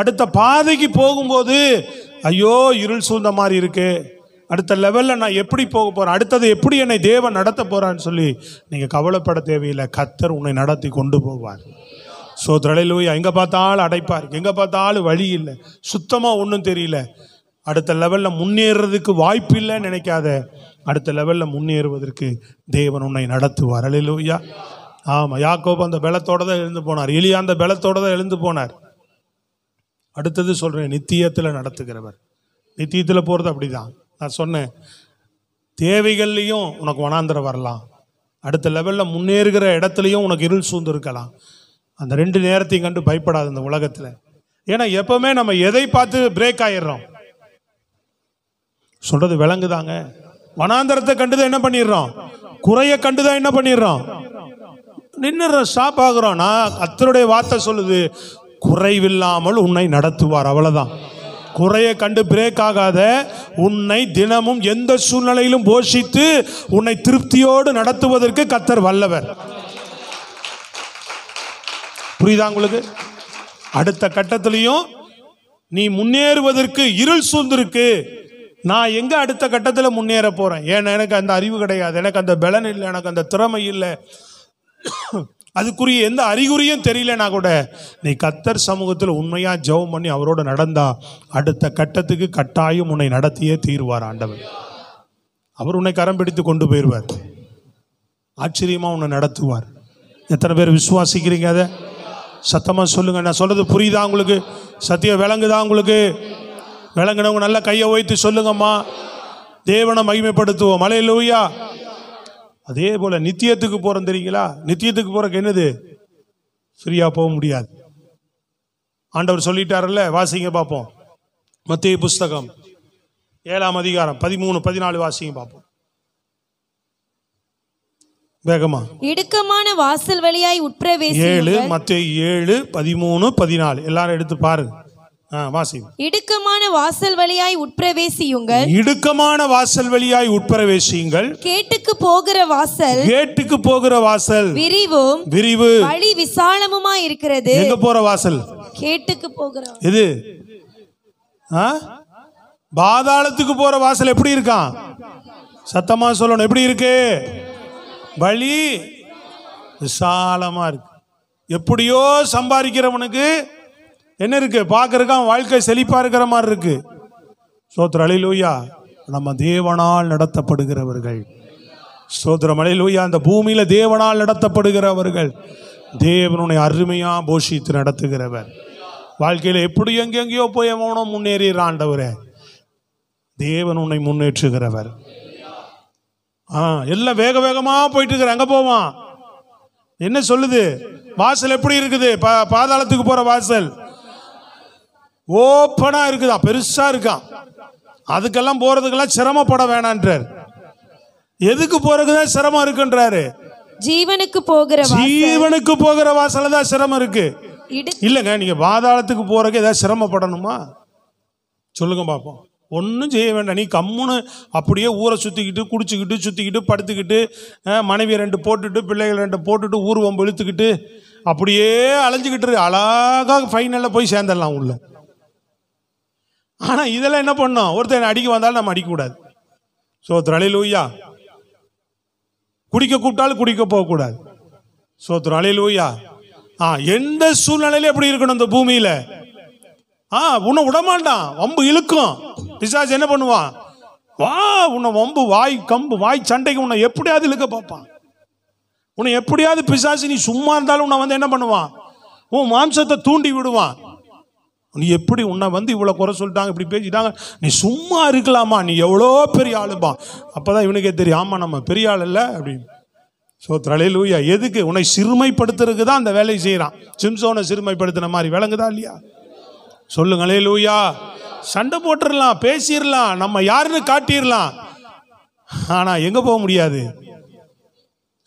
அடுத்த பாதைக்கு போகும்போது ஐயோ இருள் சூழ்ந்த மாதிரி இருக்கு, அடுத்த லெவலில் நான் எப்படி போக போறேன், அடுத்தது எப்படி என்னை தேவன் நடத்த போறான்னு சொல்லி நீங்க கவலைப்பட தேவையில்லை. கர்த்தர் உன்னை நடத்தி கொண்டு போவார். அல்லேலூயா. எங்க பார்த்தாலும் அடைப்பா இருக்கு, எங்க பார்த்தாலும் வழி இல்லை, சுத்தமா ஒன்றும் தெரியல. அடுத்த லெவலில் முன்னேறதுக்கு வாய்ப்பு இல்லைன்னு நினைக்காத. அடுத்த லெவலில் முன்னேறுவதற்கு தேவன் உன்னை நடத்துவார். அல்லேலூயா. ஆமாம். யாக்கோபு அந்த பலத்தோட தான் எழுந்து போனார். எலியா அந்த பலத்தோட தான் எழுந்து போனார். அடுத்தது சொல்றேன், நித்தியத்தில் நடத்துகிறவர். நித்தியத்தில் போகிறது அப்படிதான். நான் சொன்னேன், தேவைகள்லையும் உனக்கு வனாந்திரம் வரலாம், அடுத்த லெவலில் முன்னேறுகிற இடத்துலையும் உனக்கு இருள் சூழ்ந்து இருக்கலாம். அந்த 2 நேரத்தையும் கண்டு பயப்படாது இந்த உலகத்தில். ஏன்னா எப்பவுமே நம்ம எதை பார்த்து பிரேக் ஆயிடுறோம். சொல்றது விளங்குதாங்க? வனாந்தரத்தை கண்டுதான் என்ன பண்ணிடுறோம், குறைய கண்டுதான் என்ன பண்ணிடுறோம், நின்று ஸ்டாப் ஆகுறோம். நான் கர்த்தருடைய வார்த்தை சொல்லுது, குறைவில்லாமல் உன்னை நடத்துவார். அவ்வளவுதான். குறைய கண்டு பிரேக் ஆகாத, உன்னை தினமும் எந்த சூழ்நிலையிலும் போஷித்து உன்னை திருப்தியோடு நடத்துவதற்கு கர்த்தர் வல்லவர். புரியுதா உங்களுக்கு? அடுத்த கட்டத்திலையும் நீ முன்னேறுவதற்கு இருள் சூழ்ந்திருக்கு. நான் எங்க அடுத்த கட்டத்தில் முன்னேற போறேன்? ஏன்னா எனக்கு அந்த அறிவு கிடையாது, எனக்கு அந்த பலன் இல்லை, எனக்கு அந்த திறமை இல்லை, அதுக்குரிய எந்த அறிகுறியும் தெரியலனா கூட நீ கர்த்தர் சமூகத்தில் உண்மையா ஜெபம் பண்ணி அவரோட நடந்தா அடுத்த கட்டத்துக்கு கட்டாயம் உன்னை நடத்தியே தீர்வார் ஆண்டவர். அவர் உன்னை கரம் பிடித்து கொண்டு போயிடுவார். ஆச்சரியமா உன்னை நடத்துவார். எத்தனை பேர் விசுவாசிக்கிறீங்க? அதை சத்தமா சொல்லுங்க. நான் சொல்றது புரியுதா உங்களுக்கு? சத்தியம் விளங்குதா உங்களுக்கு? விளங்குனவங்க நல்ல கையை வைத்து சொல்லுங்கம்மா. தேவனை மகிமைப்படுத்துவோம். அல்லேலூயா. அதே போல நித்தியத்துக்கு போறோம் தெரியுங்களா? நித்தியத்துக்கு போறதுக்கு என்னது? ஃப்ரீயா போக முடியாது. ஆண்டவர் சொல்லிட்டாருல்ல. வாசிங்க பார்ப்போம். மத்தேயு புஸ்தகம் 7ஆம் அதிகாரம் 13, 14 வாசிங்க பார்ப்போம் வேகமா. இடுக்கமான வாசல் வழியாய் உட்பிரவேசியுங்கள். 7 மத்தேயு 7, 13, 14 எல்லாரும் எடுத்து பாருங்க. வாசிங்க. இடுக்கமான வாசல் வழியாய் உட்பிரவேசியுங்கள். இடுக்கமான வாசல் வழியாய் உட்பிரவேசியுங்கள். கேட்டுக்கு போகிற வாசல், கேட்டுக்கு போகிற வாசல் விரிவும் விரிவு வழி விசாலமுமா இருக்கிறது. எங்க போற வாசல்? கேட்டுக்கு போகிற. இது பாதாளத்துக்கு போற வாசல் எப்படி இருக்கான்? சத்தமா சொல்லணும். எப்படி இருக்கு? வழி விசாலமா இருக்கு. எப்படியோ சம்பாதிக்கிறவனுக்கு என்ன இருக்கு? பார்க்கறதுக்கு அவன் வாழ்க்கை செழிப்பா இருக்கிற மாதிரி இருக்கு. ஸ்தோத்திரம். அல்லேலூயா. நம்ம தேவனால் நடத்தப்படுகிறவர்கள். ஸ்தோத்திரம். அல்லேலூயா. அந்த பூமியில தேவனால் நடத்தப்படுகிறவர்கள். தேவனுடைய அருமையா போஷித்து நடத்துகிறவர். வாழ்க்கையில எப்படி எங்கெங்கயோ போய் அவனும் முன்னேறிறாண்டவரே, தேவன் உன்னை முன்னேற்றுகிறவர். எல்லாம் வேக வேகமா போயிட்டு இருக்கிற. எங்க போவான்? என்ன சொல்லுது? வாசல் எப்படி இருக்குது? பாதாளத்துக்கு போற வாசல் ஓப்பனா இருக்குதா, பெருசா இருக்கான். அதுக்கெல்லாம் போறதுக்கெல்லாம் சிரமப்பட வேணான்றார். எதுக்கு போறதுதான் சிரமம் இருக்குன்றாரு? ஜீவனுக்கு போகிற ஜீவனுக்கு போகிற வாசல்ல தான் சிரமம் இருக்கு. இல்லைங்க, நீங்க பாதாளத்துக்கு போறதுக்கு ஏதாவது சிரமப்படணுமா? சொல்லுங்க பாப்போம். ஒன்றும் செய்ய வேண்டாம். நீ கம்முன்னு அப்படியே ஊரை சுற்றிக்கிட்டு குடிச்சுக்கிட்டு சுற்றிக்கிட்டு படுத்துக்கிட்டு மனைவி 2 போட்டுட்டு பிள்ளைகள் 2 போட்டுட்டு ஊர்வம்பு இழுத்துக்கிட்டு அப்படியே அலைஞ்சிக்கிட்டு அழகாக ஃபைனலில் போய் சேர்ந்துடலாம் உள்ள. ஆனால் இதெல்லாம் என்ன பண்ணோம்? ஒருத்தர் அடிக்க வந்தாலும் நம்ம அடிக்கக்கூடாது. ஸ்தோத்திரம். அல்லேலூயா. குடிக்க கூப்பிட்டாலும் குடிக்க போகக்கூடாது. ஸ்தோத்திரம். அல்லேலூயா. எந்த சூழ்நிலையில எப்படி இருக்கணும் இந்த பூமியில? உன்னை விடமாட்டான். வம்பு இழுக்கும். பிசாசு என்ன பண்ணுவான்? உன்னை வம்பு வாய் கம்பு வாய் சண்டைக்கு உன்னை எப்படியாவது இழுக்க பார்ப்பான். உன்னை எப்படியாவது பிசாசு நீ சும்மா இருந்தாலும் உன்னை வந்து என்ன பண்ணுவான்? உன் மாம்சத்தை தூண்டி விடுவான். நீ எப்படி உன்னை வந்து இவ்வளோ குறை சொல்லிட்டாங்க, இப்படி பேசிட்டாங்க, நீ சும்மா இருக்கலாமா? நீ எவ்வளோ பெரிய ஆளுப்பா. அப்போதான் இவனுக்கே தெரியும், ஆமாம் நம்ம பெரிய ஆள் இல்லை அப்படின்னு. ஸ்தோத்திரம். அல்லேலூயா. எதுக்கு? உன்னை சிறுமைப்படுத்துறதுக்கு தான் அந்த வேலையை செய்கிறான். சிம்சோனை சிறுமைப்படுத்தின மாதிரி. விளங்குதா இல்லையா? சொல்லுங்க. அல்லேலூயா. சண்டை போட்டுடலாம், பேசிடலாம், நம்ம யாருன்னு காட்டிடலாம். ஆனால் எங்கே போக முடியாது?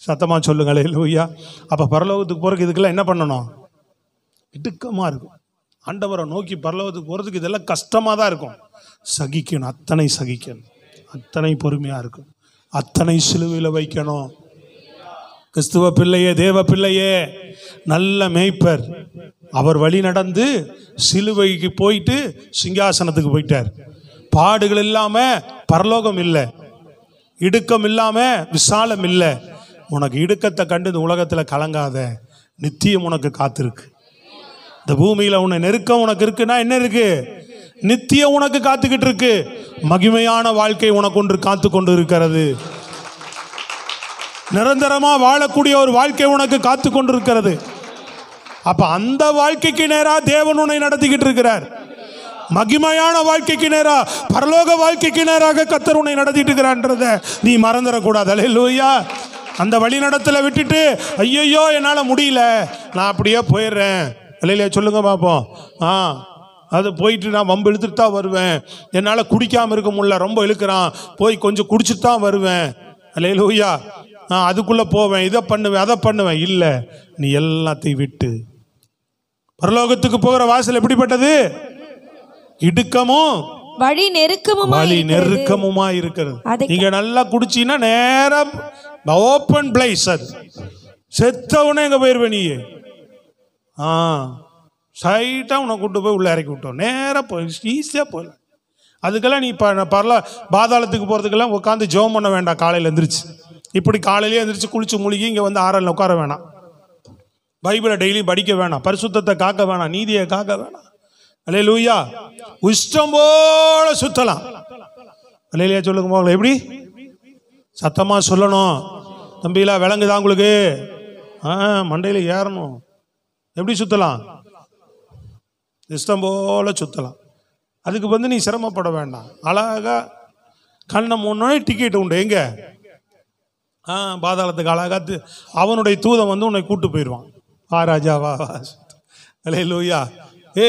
சத்தமாக சொல்லுங்க. அல்லேலூயா. அப்போ பரலோகத்துக்கு போகிறதுக்கு இதுக்கெல்லாம் என்ன பண்ணணும்? இடுக்கமாக இருக்கும். ஆண்டவரை நோக்கி பரலோகத்துக்கு போகிறதுக்கு இதெல்லாம் கஷ்டமாக தான் இருக்கும். சகிக்கணும். அத்தனை சகிக்கணும். அத்தனை பொறுமையாக இருக்கும். அத்தனை சிலுவையில் வைக்கணும். கிறிஸ்துவ பிள்ளையே, தேவ பிள்ளையே, நல்ல மேய்ப்பர் அவர் வழி நடந்து சிலுவைக்கு போயிட்டு சிங்காசனத்துக்கு போயிட்டார். பாடுகள் இல்லாம பரலோகம் இல்லை, இடுக்கம் இல்லாம விசாலம் இல்லை. உனக்கு இடுக்கத்தை கண்டு இந்த உலகத்தில் கலங்காத. நித்தியம் உனக்கு காத்திருக்கு. இந்த பூமியில உன்னை நெருக்கம் உனக்கு இருக்குன்னா என்ன இருக்கு? நித்தியம் உனக்கு காத்துக்கிட்டு இருக்கு. மகிமையான வாழ்க்கை உனக்கு ஒன்று காத்து கொண்டு இருக்கிறது. நிரந்தரமா வாழக்கூடிய ஒரு வாழ்க்கை உனக்கு காத்து கொண்டு இருக்கிறது. அப்ப அந்த வாழ்க்கைக்கு நேரா தேவன் உன்னை நடத்திக்கிட்டு இருக்கிறார். மகிமையான வாழ்க்கைக்கு நேரா, பரலோக வாழ்க்கைக்கு நேராக கர்த்தர் உன்னை நடத்திட்டு இருக்கிறான்றத நீ மறந்துடக்கூடாது. அல்லேலூயா. அந்த வழி நடத்தல விட்டுட்டு ஐயோ என்னால் முடியல நான் அப்படியே போயிடுறேன். இல்லையா சொல்லுங்க பார்ப்போம். அது போயிட்டு நான் வம்பு இழுத்துட்டு தான் வருவேன், என்னால் குடிக்காமல் இருக்க முடியல, ரொம்ப இழுக்கிறான், போய் கொஞ்சம் குடிச்சுட்டு தான் வருவேன், அல்லேலூயா, நான் அதுக்குள்ளே போவேன், இதை பண்ணுவேன் அதை பண்ணுவேன். இல்லை, நீ எல்லாத்தையும் விட்டு பரலோகத்துக்கு போகிற வாசல் எப்படிப்பட்டது? இடுக்கமும் வழி நெருக்கமுமா இருக்கிறது. நீங்க நல்லா குடிச்சீங்கன்னா நேரம் ஓப்பன் பிளேஸ். அது செத்தவனே எங்க போயிருவேன். நீ சைட்டா உன்னை கூட்டு போய் உள்ள இறக்கி விட்டோம், நேரம் போய் ஈஸியா போயிடலாம். அதுக்கெல்லாம் நீ பாதாளத்துக்கு போறதுக்கெல்லாம் உட்காந்து ஜெபம் பண்ண வேண்டாம். காலையில் எந்திரிச்சு இப்படி காலையிலேயே எந்திரிச்சு குளிச்சு மூழ்கி இங்கே வந்து ஆறல்ல உட்கார வேணாம். பைபிளை டெய்லி படிக்க வேணாம். பரிசுத்தத்தை காக்க வேணாம். நீதியை காக்க வேணாம். அல்லேலூயா. இஷ்டம் போல சுத்தலாம். அல்லேலூயா சொல்லுங்க போகல. எப்படி சத்தமா சொல்லணும். தம்பியில விளங்குதா உங்களுக்கு? மண்டையில் ஏறணும். எப்படி சுத்தலாம்? இஷ்டம் போல சுத்தலாம். அதுக்கு வந்து நீ சிரமப்பட வேண்டாம். அழகா கண்ணை மூணு டிக்கெட் உண்டு. எங்க பாதாளத்துக்கு அழகா அவனுடைய தூதன் வந்து உன்னை கூட்டு போயிடுவான். வா ராஜா வா வா. அல்லேலூயா.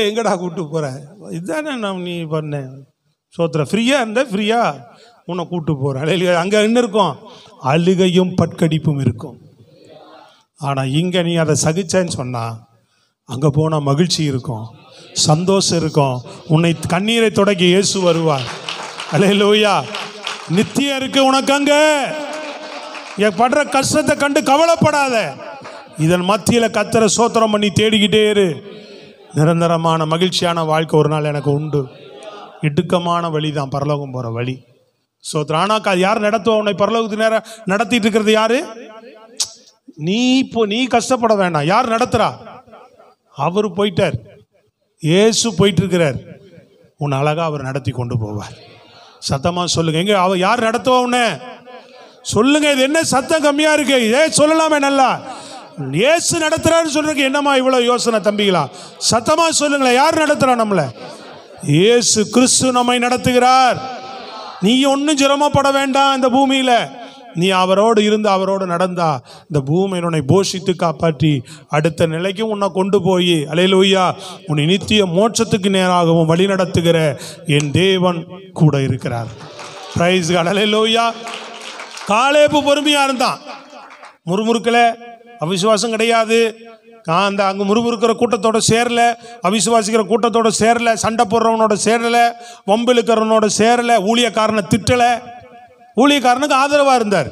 எங்கடா கூட்டு போற? இதுதானே நீ பண்ண சோத்திர. ஃப்ரீயா இருந்த ஃப்ரீயா உன்னை கூட்டு போற. அல்லேலூயா. அங்க என்ன இருக்கும்? அழுகையும் பட்கடிப்பும் இருக்கும். ஆனா இங்க நீ அதை சகிச்சேன்னு சொன்னா அங்க போன மகிழ்ச்சி இருக்கும், சந்தோஷம் இருக்கும். உன்னை கண்ணீரை தொடக்கி இயேசு வருவார். அல்லேலூயா. நித்தியம் இருக்கு உனக்கு. அங்க படுற கஷ்டத்தை கண்டு கவலைப்படாத. இதன் மத்தியில கர்த்தரை ஸ்தோத்திரம் பண்ணி தேடிக்கிட்டே இரு. நிரந்தரமான மகிழ்ச்சியான வாழ்க்கை ஒரு நாள் எனக்கு உண்டு. இடுக்கமான வழி தான் பரலோகம் போற வழி. ஸ்தோத்திரம். ஆனாக்கா யார் நடத்துவா உன்னை பரலோகத்துக்கு நேரம் நடத்திட்டு இருக்கிறது? யாரு? நீ கஷ்டப்பட வேண்டாம். யார் நடத்துறா? அவரு போயிட்டார். இயேசு போயிட்டு இருக்கிறார். உன்னை அழகா அவர் நடத்தி கொண்டு போவார். சத்தமா சொல்லுங்க. எங்க யார் நடத்துவா உன்னை? சொல்லுங்க. இது என்ன சத்தம் கம்மியா இருக்கு? சொல்லலாமே நல்லா. இயேசு நடத்துறாரு சொல்றதுக்கு என்னமா இவ்வளவு யோசனை தம்பிகளா? சத்தமா சொல்லுங்களேன். யார் நடத்துறா நம்மள? இயேசு கிறிஸ்து நம்மை நடத்துகிறார். நீ ஒன்னும் சிரமப்பட வேண்டாம். இந்த பூமியில நீ அவரோடு இருந்து அவரோடு நடந்தா இந்த பூமியை உன்னை போஷித்து காப்பாற்றி அடுத்த நிலைக்கும் உன்னை கொண்டு போய் அல்லேலூயா உன்னை நித்திய மோட்சத்துக்கு நேராகவும் வழி நடத்துகிற என் தேவன் கூட இருக்கிறார். Price God. அல்லேலூயா. காலேபு பொறுமையா இருந்தான். முறுமுறுக்கல, அவிசுவாசம் கிடையாது. அந்த அங்க முறுமுறுக்கிற கூட்டத்தோட சேரல, அவிசுவாசிக்கிற கூட்டத்தோட சேரல, சண்டை போடுறவனோட சேரல, வம்பிழுக்கிறவனோட சேரல, ஊழியக்காரனை திட்டல, ஊழியக்காரனுக்கு ஆதரவா இருந்தார்.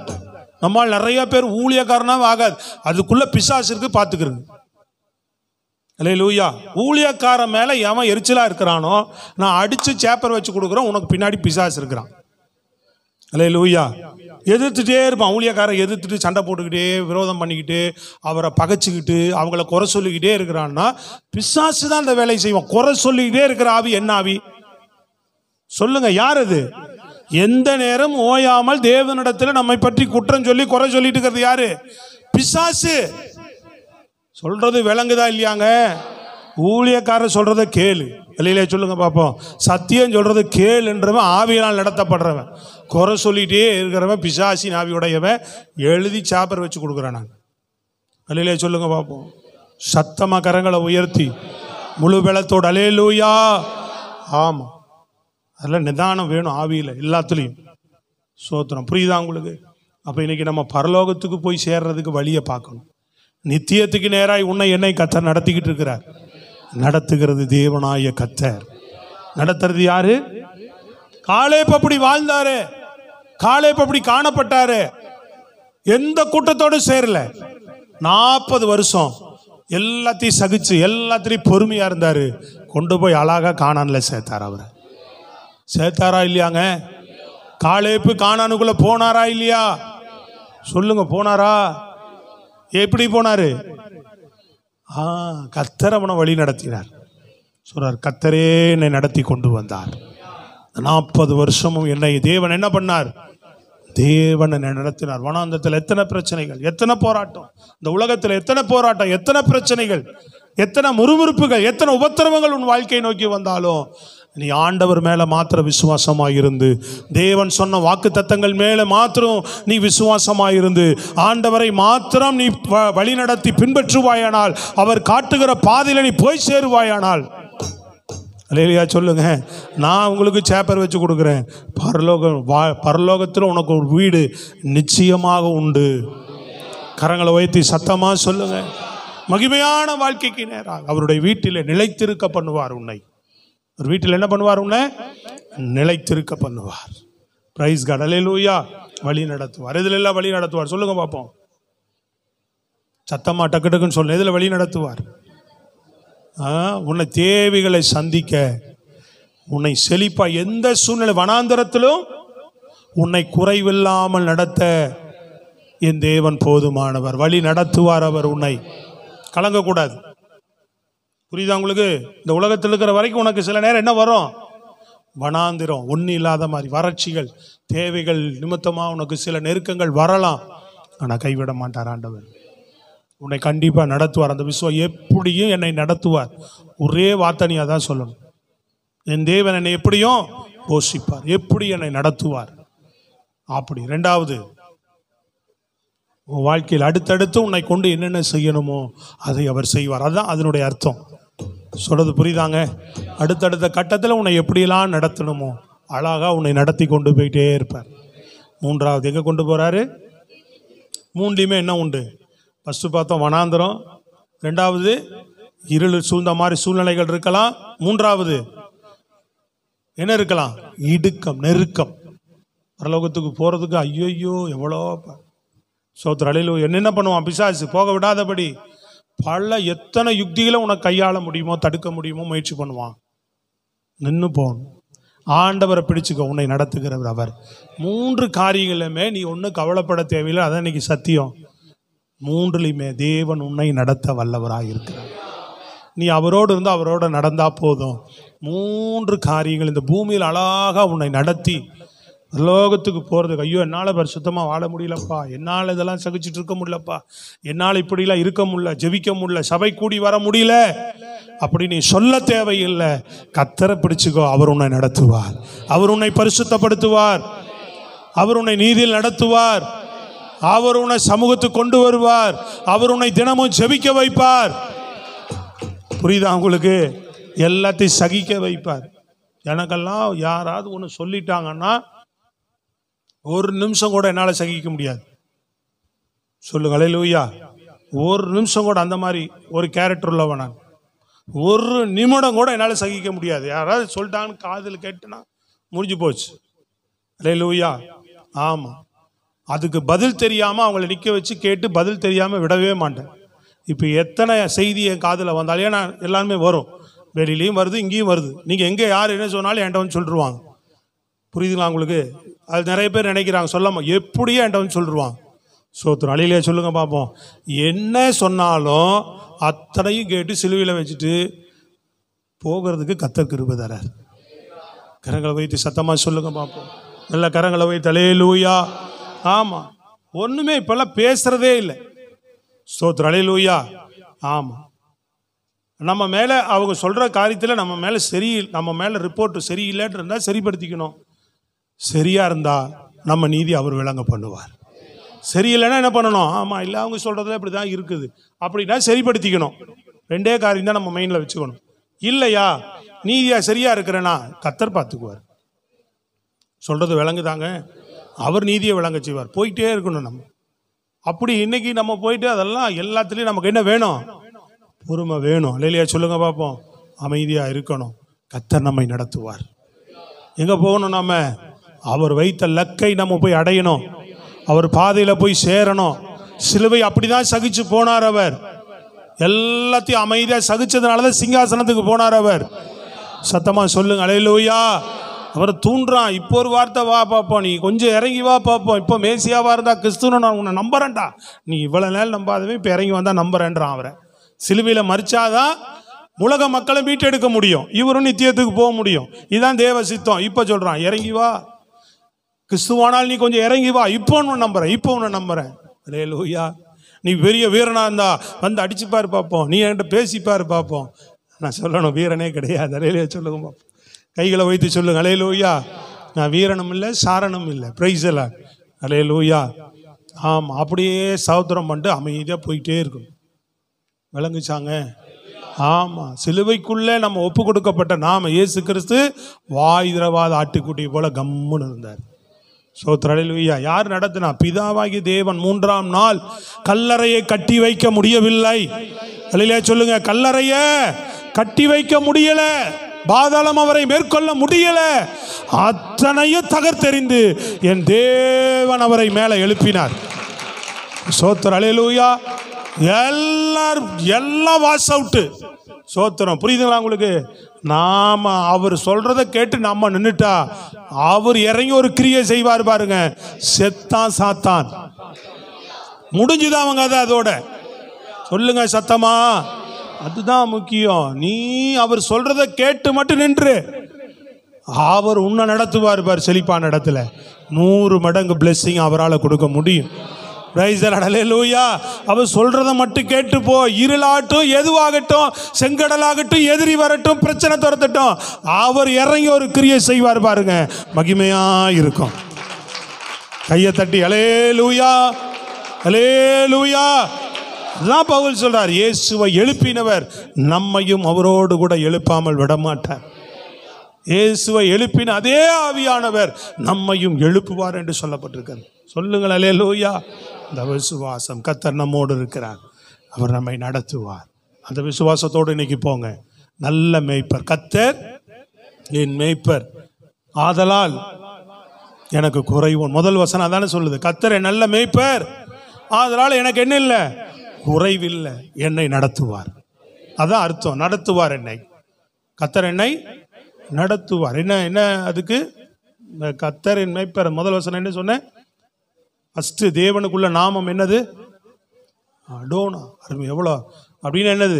நம்மால் நிறைய பேர் ஊழியக்காரனாக ஆகாது. அதுக்குள்ள பிசாசு இருக்கு, பார்த்துக்கிறது. அல்லேலூயா. ஊழியக்காரன் மேல எவன் எரிச்சலா இருக்கிறானோ நான் அடிச்சு சேப்பர் வச்சு கொடுக்குறேன், உனக்கு பின்னாடி பிசாசு இருக்கிறான். அல்லேலூயா. எதிர்த்துட்டே இருப்பான். ஊழியக்காரன் எதிர்த்துட்டு சண்டை போட்டுக்கிட்டே விரோதம் பண்ணிக்கிட்டு அவரை பகைச்சிக்கிட்டு அவங்கள குறை சொல்லிக்கிட்டே இருக்கிறான்னா பிசாசு தான் அந்த வேலையை செய்வான். குறை சொல்லிக்கிட்டே இருக்கிற ஆவி என்ன ஆவி சொல்லுங்க? யார் அது? எந்த நேரம் ஓயாமல் தேவனிடத்தில் நம்மை பற்றி குற்றம் சொல்லி குறை சொல்லிட்டு இருக்கிறது யாரு? பிசாசு. சொல்றது விளங்குதா இல்லையாங்க? ஊழியக்காரர் சொல்றத கேளு. இல்லையிலே சொல்லுங்க பார்ப்போம். சத்தியம் சொல்றது கேளுன்றவன் ஆவியினால் நடத்தப்படுறவன். குறை சொல்லிட்டே இருக்கிறவன் பிசாசின் ஆவியுடையவன். எழுதி சாப்பர் வச்சு கொடுக்குறான். நான் இல்லையிலே சொல்லுங்க பார்ப்போம். சத்தமா கரங்களை உயர்த்தி முழு பலத்தோடு அல்லேலூயா. ஆமா, அதெல்லாம் நிதானம் வேணும் ஆவியில் எல்லாத்துலேயும். சோத்திரம். புரியுதா உங்களுக்கு? அப்போ இன்னைக்கு நம்ம பரலோகத்துக்கு போய் சேர்றதுக்கு வழியை பார்க்கணும். நித்தியத்துக்கு நேராய் உன்னை என்னை கர்த்தர் நடத்திக்கிட்டு இருக்கிறார். நடத்துகிறது தேவனாய கர்த்தர். நடத்துறது யாரு? காலேப் அப்படி வாழ்ந்தாரு, காலேப் அப்படி காணப்பட்டாரு. எந்த கூட்டத்தோடு சேரல. 40 வருஷம் எல்லாத்தையும் சகிச்சு எல்லாத்திலையும் பொறுமையா இருந்தாரு. கொண்டு போய் அழகா கானான்ல சேர்த்தார். அவரை சேர்த்தாரா இல்லையாங்க? காலேப்பு கானானுக்குள்ள போனாரா இல்லையா? சொல்லுங்க, போனாரா? எப்படி போனாரு? கர்த்தர் அவனை வழி நடத்தினார். சொல்றார், கர்த்தரே என்னை நடத்தி கொண்டு வந்தார். 40 வருஷமும் என்னை தேவன் என்ன பண்ணார்? தேவன் என்னை நடத்தினார். வனாந்தத்தில் எத்தனை பிரச்சனைகள், எத்தனை போராட்டம், இந்த உலகத்தில் எத்தனை போராட்டம், எத்தனை பிரச்சனைகள், எத்தனை முறுமுறுப்புகள், எத்தனை உபத்திரவங்கள் உன் வாழ்க்கையை நோக்கி வந்தாலும் நீ ஆண்டவர் மேலே மாத்திர விசுவாசமாக இருந்து, தேவன் சொன்ன வாக்கு தத்தங்கள் மேலே மாத்திரம் நீ விசுவாசமாக இருந்து, ஆண்டவரை மாத்திரம் நீ வழி நடத்தி பின்பற்றுவாயானால், அவர் காட்டுகிற பாதையில் நீ போய் சேருவாயானால், அல்லேலூயா சொல்லுங்க. நான் உங்களுக்கு சேப்பர் வச்சு கொடுக்குறேன். பரலோகத்தில் உனக்கு ஒரு வீடு நிச்சயமாக உண்டு. கரங்களை உயர்த்தி சத்தமாக சொல்லுங்க. மகிமையான வாழ்க்கைக்கு நேராக அவருடைய வீட்டில் நிலைத்திருக்க பண்ணுவார் உன்னை. ஒரு வீட்டில் என்ன பண்ணுவார்? உன்னை நிலைத்திருக்க பண்ணுவார். பிரைஸ் காட், அல்லேலூயா. வழி நடத்துவார். இதில் எல்லாம் வழி நடத்துவார். சொல்லுங்க பார்ப்போம். சத்தமா டக்கு டக்குன்னு சொல்லுங்க. இதில் வழி நடத்துவார். உன்னை தேவைகளை சந்திக்க, உன்னை செழிப்பா எந்த சூழ்நிலை வனாந்தரத்திலும் உன்னை குறைவில்லாமல் நடத்த என் தேவன் போதுமானவர். வழி நடத்துவார் அவர். உன்னை கலங்கக்கூடாது. புரியுதா உங்களுக்கு? இந்த உலகத்தில் இருக்கிற வரைக்கும் உனக்கு சில நேரம் என்ன வரும்? வனாந்திரம், ஒன்றும் இல்லாத மாதிரி வறட்சிகள், தேவைகள் நிமித்தமாக உனக்கு சில நெருக்கங்கள் வரலாம். ஆனால் கைவிட மாட்டார் ஆண்டவர். உன்னை கண்டிப்பாக நடத்துவார். அந்த விசுவாசம் எப்படியும் என்னை நடத்துவார். ஒரே வார்த்தை நீ அதான் சொல்லணும். என் தேவன் என்னை எப்படியும் போஷிப்பார், எப்படி என்னை நடத்துவார். அப்படி ரெண்டாவது, உன் வாழ்க்கையில் அடுத்தடுத்து உன்னை கொண்டு என்னென்ன செய்யணுமோ அதை அவர் செய்வார். அதுதான் அதனுடைய அர்த்தம். சொல்றது புரியுதாங்க? அடுத்தடுத்த கட்டத்தில் உன்னை எப்படியெல்லாம் நடத்தணுமோ அழகாக உன்னை நடத்தி கொண்டு போயிட்டே இருப்பார். மூன்றாவது எங்கே கொண்டு போகிறாரு? மூன்றுலையுமே என்ன உண்டு? ஃபஸ்ட்டு பார்த்தோம் வனாந்திரம், ரெண்டாவது இருள் சூழ்ந்த மாதிரி சூழ்நிலைகள் இருக்கலாம், மூன்றாவது என்ன இருக்கலாம்? இடுக்கம், நெருக்கம். பரலோகத்துக்கு போகிறதுக்கு ஐயோ எவ்வளோ சோத்திரலையில் என்னென்ன பண்ணுவான் பிசாசு? போக விடாதபடி பல எத்தனை யுக்திகளை உனக்கு கையாள முடியுமோ, தடுக்க முடியுமோ முயற்சி பண்ணுவான். நின்று போகணும். ஆண்டவரை பிடிச்சுக்க, உன்னை நடத்துகிறவர் அவர். மூன்று காரியங்களுமே நீ ஒன்றும் கவலைப்பட தேவையில்லை. அதான் இன்னைக்கு சத்தியம். மூன்றுலையுமே தேவன் உன்னை நடத்த வல்லவராக இருக்கிறார். நீ அவரோடு இருந்து அவரோட நடந்தா போதும். மூன்று காரியங்கள் இந்த பூமியில் அழகாக உன்னை நடத்தி லோகத்துக்கு போகிறதுக்கு. ஐயோ என்னால் பரிசுத்தமாக வாழ முடியலப்பா, என்னால் இதெல்லாம் சகிச்சுட்டு இருக்க முடியலப்பா, என்னால் இப்படிலாம் இருக்க முடியல, ஜெபிக்க முடியல, சபை கூடி வர முடியல அப்படி நீ சொல்ல தேவையில்லை. கர்த்தரை பிடிச்சுக்கோ, அவர் உன்னை நடத்துவார். அவர் உன்னை பரிசுத்தப்படுத்துவார். அவர் உன்னை நீதியில் நடத்துவார். அவர் உன்னை சமூகத்துக்கு கொண்டு வருவார். அவர் உன்னை தினமும் ஜெபிக்க வைப்பார். புரியுதா உங்களுக்கு? எல்லாத்தையும் சகிக்க வைப்பார். எனக்கெல்லாம் யாராவது ஒன்று சொல்லிட்டாங்கன்னா ஒரு நிமிஷம் கூட என்னால் சகிக்க முடியாது. சொல்லுங்க அல்லேலூயா. ஒரு நிமிஷம் கூட அந்த மாதிரி ஒரு கேரக்டர் உள்ளவன் நான். ஒரு நிமிடம் கூட என்னால் சகிக்க முடியாது. யாராவது சொல்லிட்டாங்கன்னு காதில் கேட்டுனா முடிஞ்சு போச்சு. அல்லேலூயா. ஆமாம், அதுக்கு பதில் தெரியாமல் அவங்கள நிற்க வச்சு கேட்டு பதில் தெரியாமல் விடவே மாட்டேன். இப்போ எத்தனை செய்தி என் காதில் வந்தாலே நான் எல்லாருமே வரும், வெளியிலையும் வருது, இங்கேயும் வருது. நீங்கள் எங்கே யார் என்ன சொன்னாலும் என்கிட்ட வந்து சொல்லிடுவாங்க. புரியுதுங்களா உங்களுக்கு? அது நிறைய பேர் நினைக்கிறாங்க சொல்லாமல் எப்படியே என்கிட்ட வந்து சொல்லிடுவாங்க. சோத்திரம் அழியிலே சொல்லுங்க பார்ப்போம். என்ன சொன்னாலும் அத்தனையும் கேட்டு சிலுவையில் வச்சுட்டு போகிறதுக்கு கர்த்தர் கிருபை தரார். கரங்களை வைத்து சத்தமாக சொல்லுங்க பார்ப்போம். நல்ல கரங்களை வைத்து அல்லேலூயா. ஆமாம், ஒன்றுமே இப்போல்லாம் பேசுகிறதே இல்லை. சோத்திரம் அல்லேலூயா. ஆமாம், நம்ம மேலே அவங்க சொல்கிற காரியத்தில் நம்ம மேலே ரிப்போர்ட் சரியில்லைன்னு இருந்தால் சரிப்படுத்திக்கணும். சரியாக இருந்தால் நம்ம நீதி அவர் விளங்க பண்ணுவார். சரியில்லைன்னா என்ன பண்ணணும்? ஆமாம், இல்லை அவங்க சொல்கிறதுல இப்படி தான் இருக்குது அப்படின்னா சரிப்படுத்திக்கணும். ரெண்டே காரியம் தான் நம்ம மைண்டில் வச்சுக்கணும். இல்லையா நீதியாக சரியாக இருக்கிறேன்னா கர்த்தர் பார்த்துக்குவார். சொல்கிறது விளங்குதாங்க? அவர் நீதியை விளங்க செய்வார். போயிட்டே இருக்கணும் நம்ம. அப்படி இன்னைக்கு நம்ம போயிட்டு அதெல்லாம் எல்லாத்துலேயும் நமக்கு என்ன வேணும்? பொறுமை வேணும். இல்லையா சொல்லுங்க பார்ப்போம். அமைதியாக இருக்கணும். கர்த்தர் நம்மை நடத்துவார். எங்கே போகணும்? நம்ம அவர் வைத்த லக்கை நம்ம போய் அடையணும். அவர் பாதையில் போய் சேரணும். சிலுவை அப்படிதான் சகிச்சு போனார். அவர் எல்லாத்தையும் அமைதியாக சகிச்சதுனால தான் சிங்காசனத்துக்கு போனார். அவர் சத்தமாக சொல்லுங்க அல்லேலூயா. அவர் தூண்டுறான். இப்போ ஒரு வார்த்தை வா பார்ப்போம், நீ கொஞ்சம் இறங்கி வா பார்ப்போம். இப்போ மேசியாவாக இருந்தால் கிறிஸ்துவனை நான் உன்னை நம்புறேன்டா, நீ இவ்வளோ நேரம் நம்பாதவே இப்போ இறங்கி வந்தால் நம்புறேன்றான். அவரை சிலுவையில் மறிச்சாதான் உலக மக்களை மீட்டெடுக்க முடியும். இவரும் நித்தியத்துக்கு போக முடியும். இதுதான் தேவ சித்தம். இப்போ சொல்கிறான் இறங்கி வா, கிறிஸ்துவானால் நீ கொஞ்சம் இறங்கி வா, இப்போ ஒன்று நம்புறேன், இப்போ ஒன்று நம்புறேன். அல்லேலூயா. நீ பெரிய வீரனாக இருந்தா வந்து அடிச்சுப்பாரு பார்ப்போம், நீ என்கிட்ட பேசிப்பாரு பார்ப்போம். நான் சொல்லணும் வீரனே கிடையாது. அல்லேலூயா சொல்லுங்க பார்ப்போம். கைகளை வைத்து சொல்லுங்க, அல்லேலூயா. நான் வீரனும் இல்லை, சாரணம் இல்லை. Praise the Lord. அல்லேலூயா. ஆமாம், அப்படியே சகோதரம் பண்ணிட்டு அமைதியாக போயிட்டே இருக்கும். விளங்குச்சாங்க? ஆமாம், சிலுவைக்குள்ளே நம்ம ஒப்பு கொடுக்கப்பட்ட நாம இயேசு கிறிஸ்து வாய் திறவாத ஆட்டுக்குட்டி போல கம்முன்னு இருந்தார். ஸ்தோத்திரம், அல்லேலூயா. யார் நடத்தினா? பிதாவாகி தேவன் 3ஆம் நாள் கல்லறையை கட்டி வைக்க முடியவில்லை. அல்லேலூயா சொல்லுங்க. கல்லறையை கட்டி வைக்க முடியல, பாதாளம் அவரை மேற்கொள்ள முடியல. அத்தனையும் தகர்த்தெறிந்து என் தேவன் அவரை மேலே எழுப்பினார். ஸ்தோத்திரம், அல்லேலூயா. எல்லாம் வாஷ் அவுட்டு. ஸ்தோத்திரம். புரியுதுங்களா உங்களுக்கு? நாம அவர் சொல்றதை கேட்டு நம்ம நின்றுட்டா அவர் இறங்கி ஒரு கிரியை செய்வார் பாருங்க. செத்தான் சாத்தான், முடிஞ்சுதான் அவங்க. அதோட சொல்லுங்க சத்தமா. அதுதான் முக்கியம். நீ அவர் சொல்றதை கேட்டு மட்டும் நின்று, அவர் உன்னை நடத்துவார் பார். செழிப்பான இடத்துல 100 மடங்கு பிளெஸிங் அவரால் கொடுக்க முடியும். அல்லேலூயா. அவர் சொல்றதை மட்டும் கேட்டு போ. இருளாகட்டும், எதுவாகட்டும், செங்கடலாகட்டும், எதிரி வரட்டும், பிரச்சனை துரத்தட்டும், அவர் இறங்கி ஒரு கிரியை செய்வார் பாருங்க. மகிமையா இருக்கும். கையை தட்டி அல்லேலூயா, அல்லேலூயா. அதுதான் பவுல் சொல்றார், இயேசுவை எழுப்பினவர் நம்மையும் அவரோடு கூட எழுப்பாமல் விடமாட்டார். இயேசுவை எழுப்பின அதே ஆவியானவர் நம்மையும் எழுப்புவார் என்று சொல்லப்பட்டிருக்கிறது. சொல்லுங்கள் அல்லேலூயா. இந்த விசுவாசம், கர்த்தர் நம்மோடு இருக்கிறார், அவர் நம்மை நடத்துவார். அந்த விசுவாசத்தோடு இன்னைக்கு போங்க. நல்ல மேய்ப்பர், கர்த்தர் என் மேய்ப்பர், ஆதலால் எனக்கு குறைவும். முதல் வசனம் அதானே சொல்லுது. கர்த்தர் என் நல்ல மேய்ப்பர், ஆதலால் எனக்கு என்ன இல்லை? குறைவில்லை. என்னை நடத்துவார். அதான் அர்த்தம். நடத்துவார் என்னை. கர்த்தர் என்னை நடத்துவார். என்ன என்ன அதுக்கு? கர்த்தர் என் மேய்ப்பர். முதல் வசனம் என்ன சொன்னேன்? ஃபஸ்ட்டு தேவனுக்குள்ள நாமம் என்னது? அடோனா. அருமை. எவ்வளோ அப்படின்னு என்னது?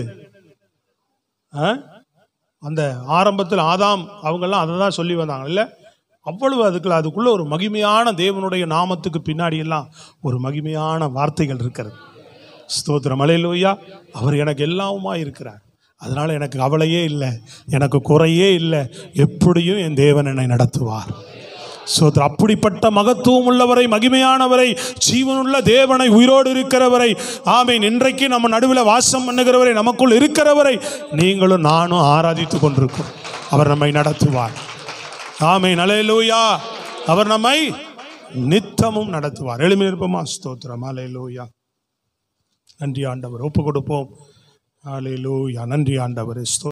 அந்த ஆரம்பத்தில் ஆதாம் அவங்கெல்லாம் அதை தான் சொல்லி வந்தாங்க இல்லை? அவ்வளவு அதுக்குள்ள ஒரு மகிமையான தேவனுடைய நாமத்துக்கு பின்னாடி எல்லாம் ஒரு மகிமையான வார்த்தைகள் இருக்கிறது. ஸ்தோத்திரம், அல்லேலூயா. அவர் எனக்கு எல்லாவுமா இருக்கிறார். அதனால எனக்கு கவலையே இல்லை, எனக்கு குறையே இல்லை. எப்படியும் என் தேவன் என்னை நடத்துவார். ஸ்தோத்திரம். அப்படிப்பட்ட மகத்துவம் உள்ளவரை, மகிமையானவரை, ஜீவனுள்ள தேவனை, உயிரோடு இருக்கிறவரை, ஆமீன், இன்றைக்கு நம்ம நடுவில் வாசம் பண்ணுகிறவரை, நமக்குள் இருக்கிறவரை நீங்களும் நானும் ஆராதித்து கொண்டிருக்கிறோம். அவர் நம்மை நடத்துவார். ஆமீன், அல்லேலூயா. அவர் நம்மை நித்தமும் நடத்துவார். எழுமியிருப்போமா? ஸ்தோத்திரம், அல்லேலூயா. நன்றி ஆண்டவர். ஒப்பு கொடுப்போம். அல்லேலூயா. நன்றி ஆண்டவர்.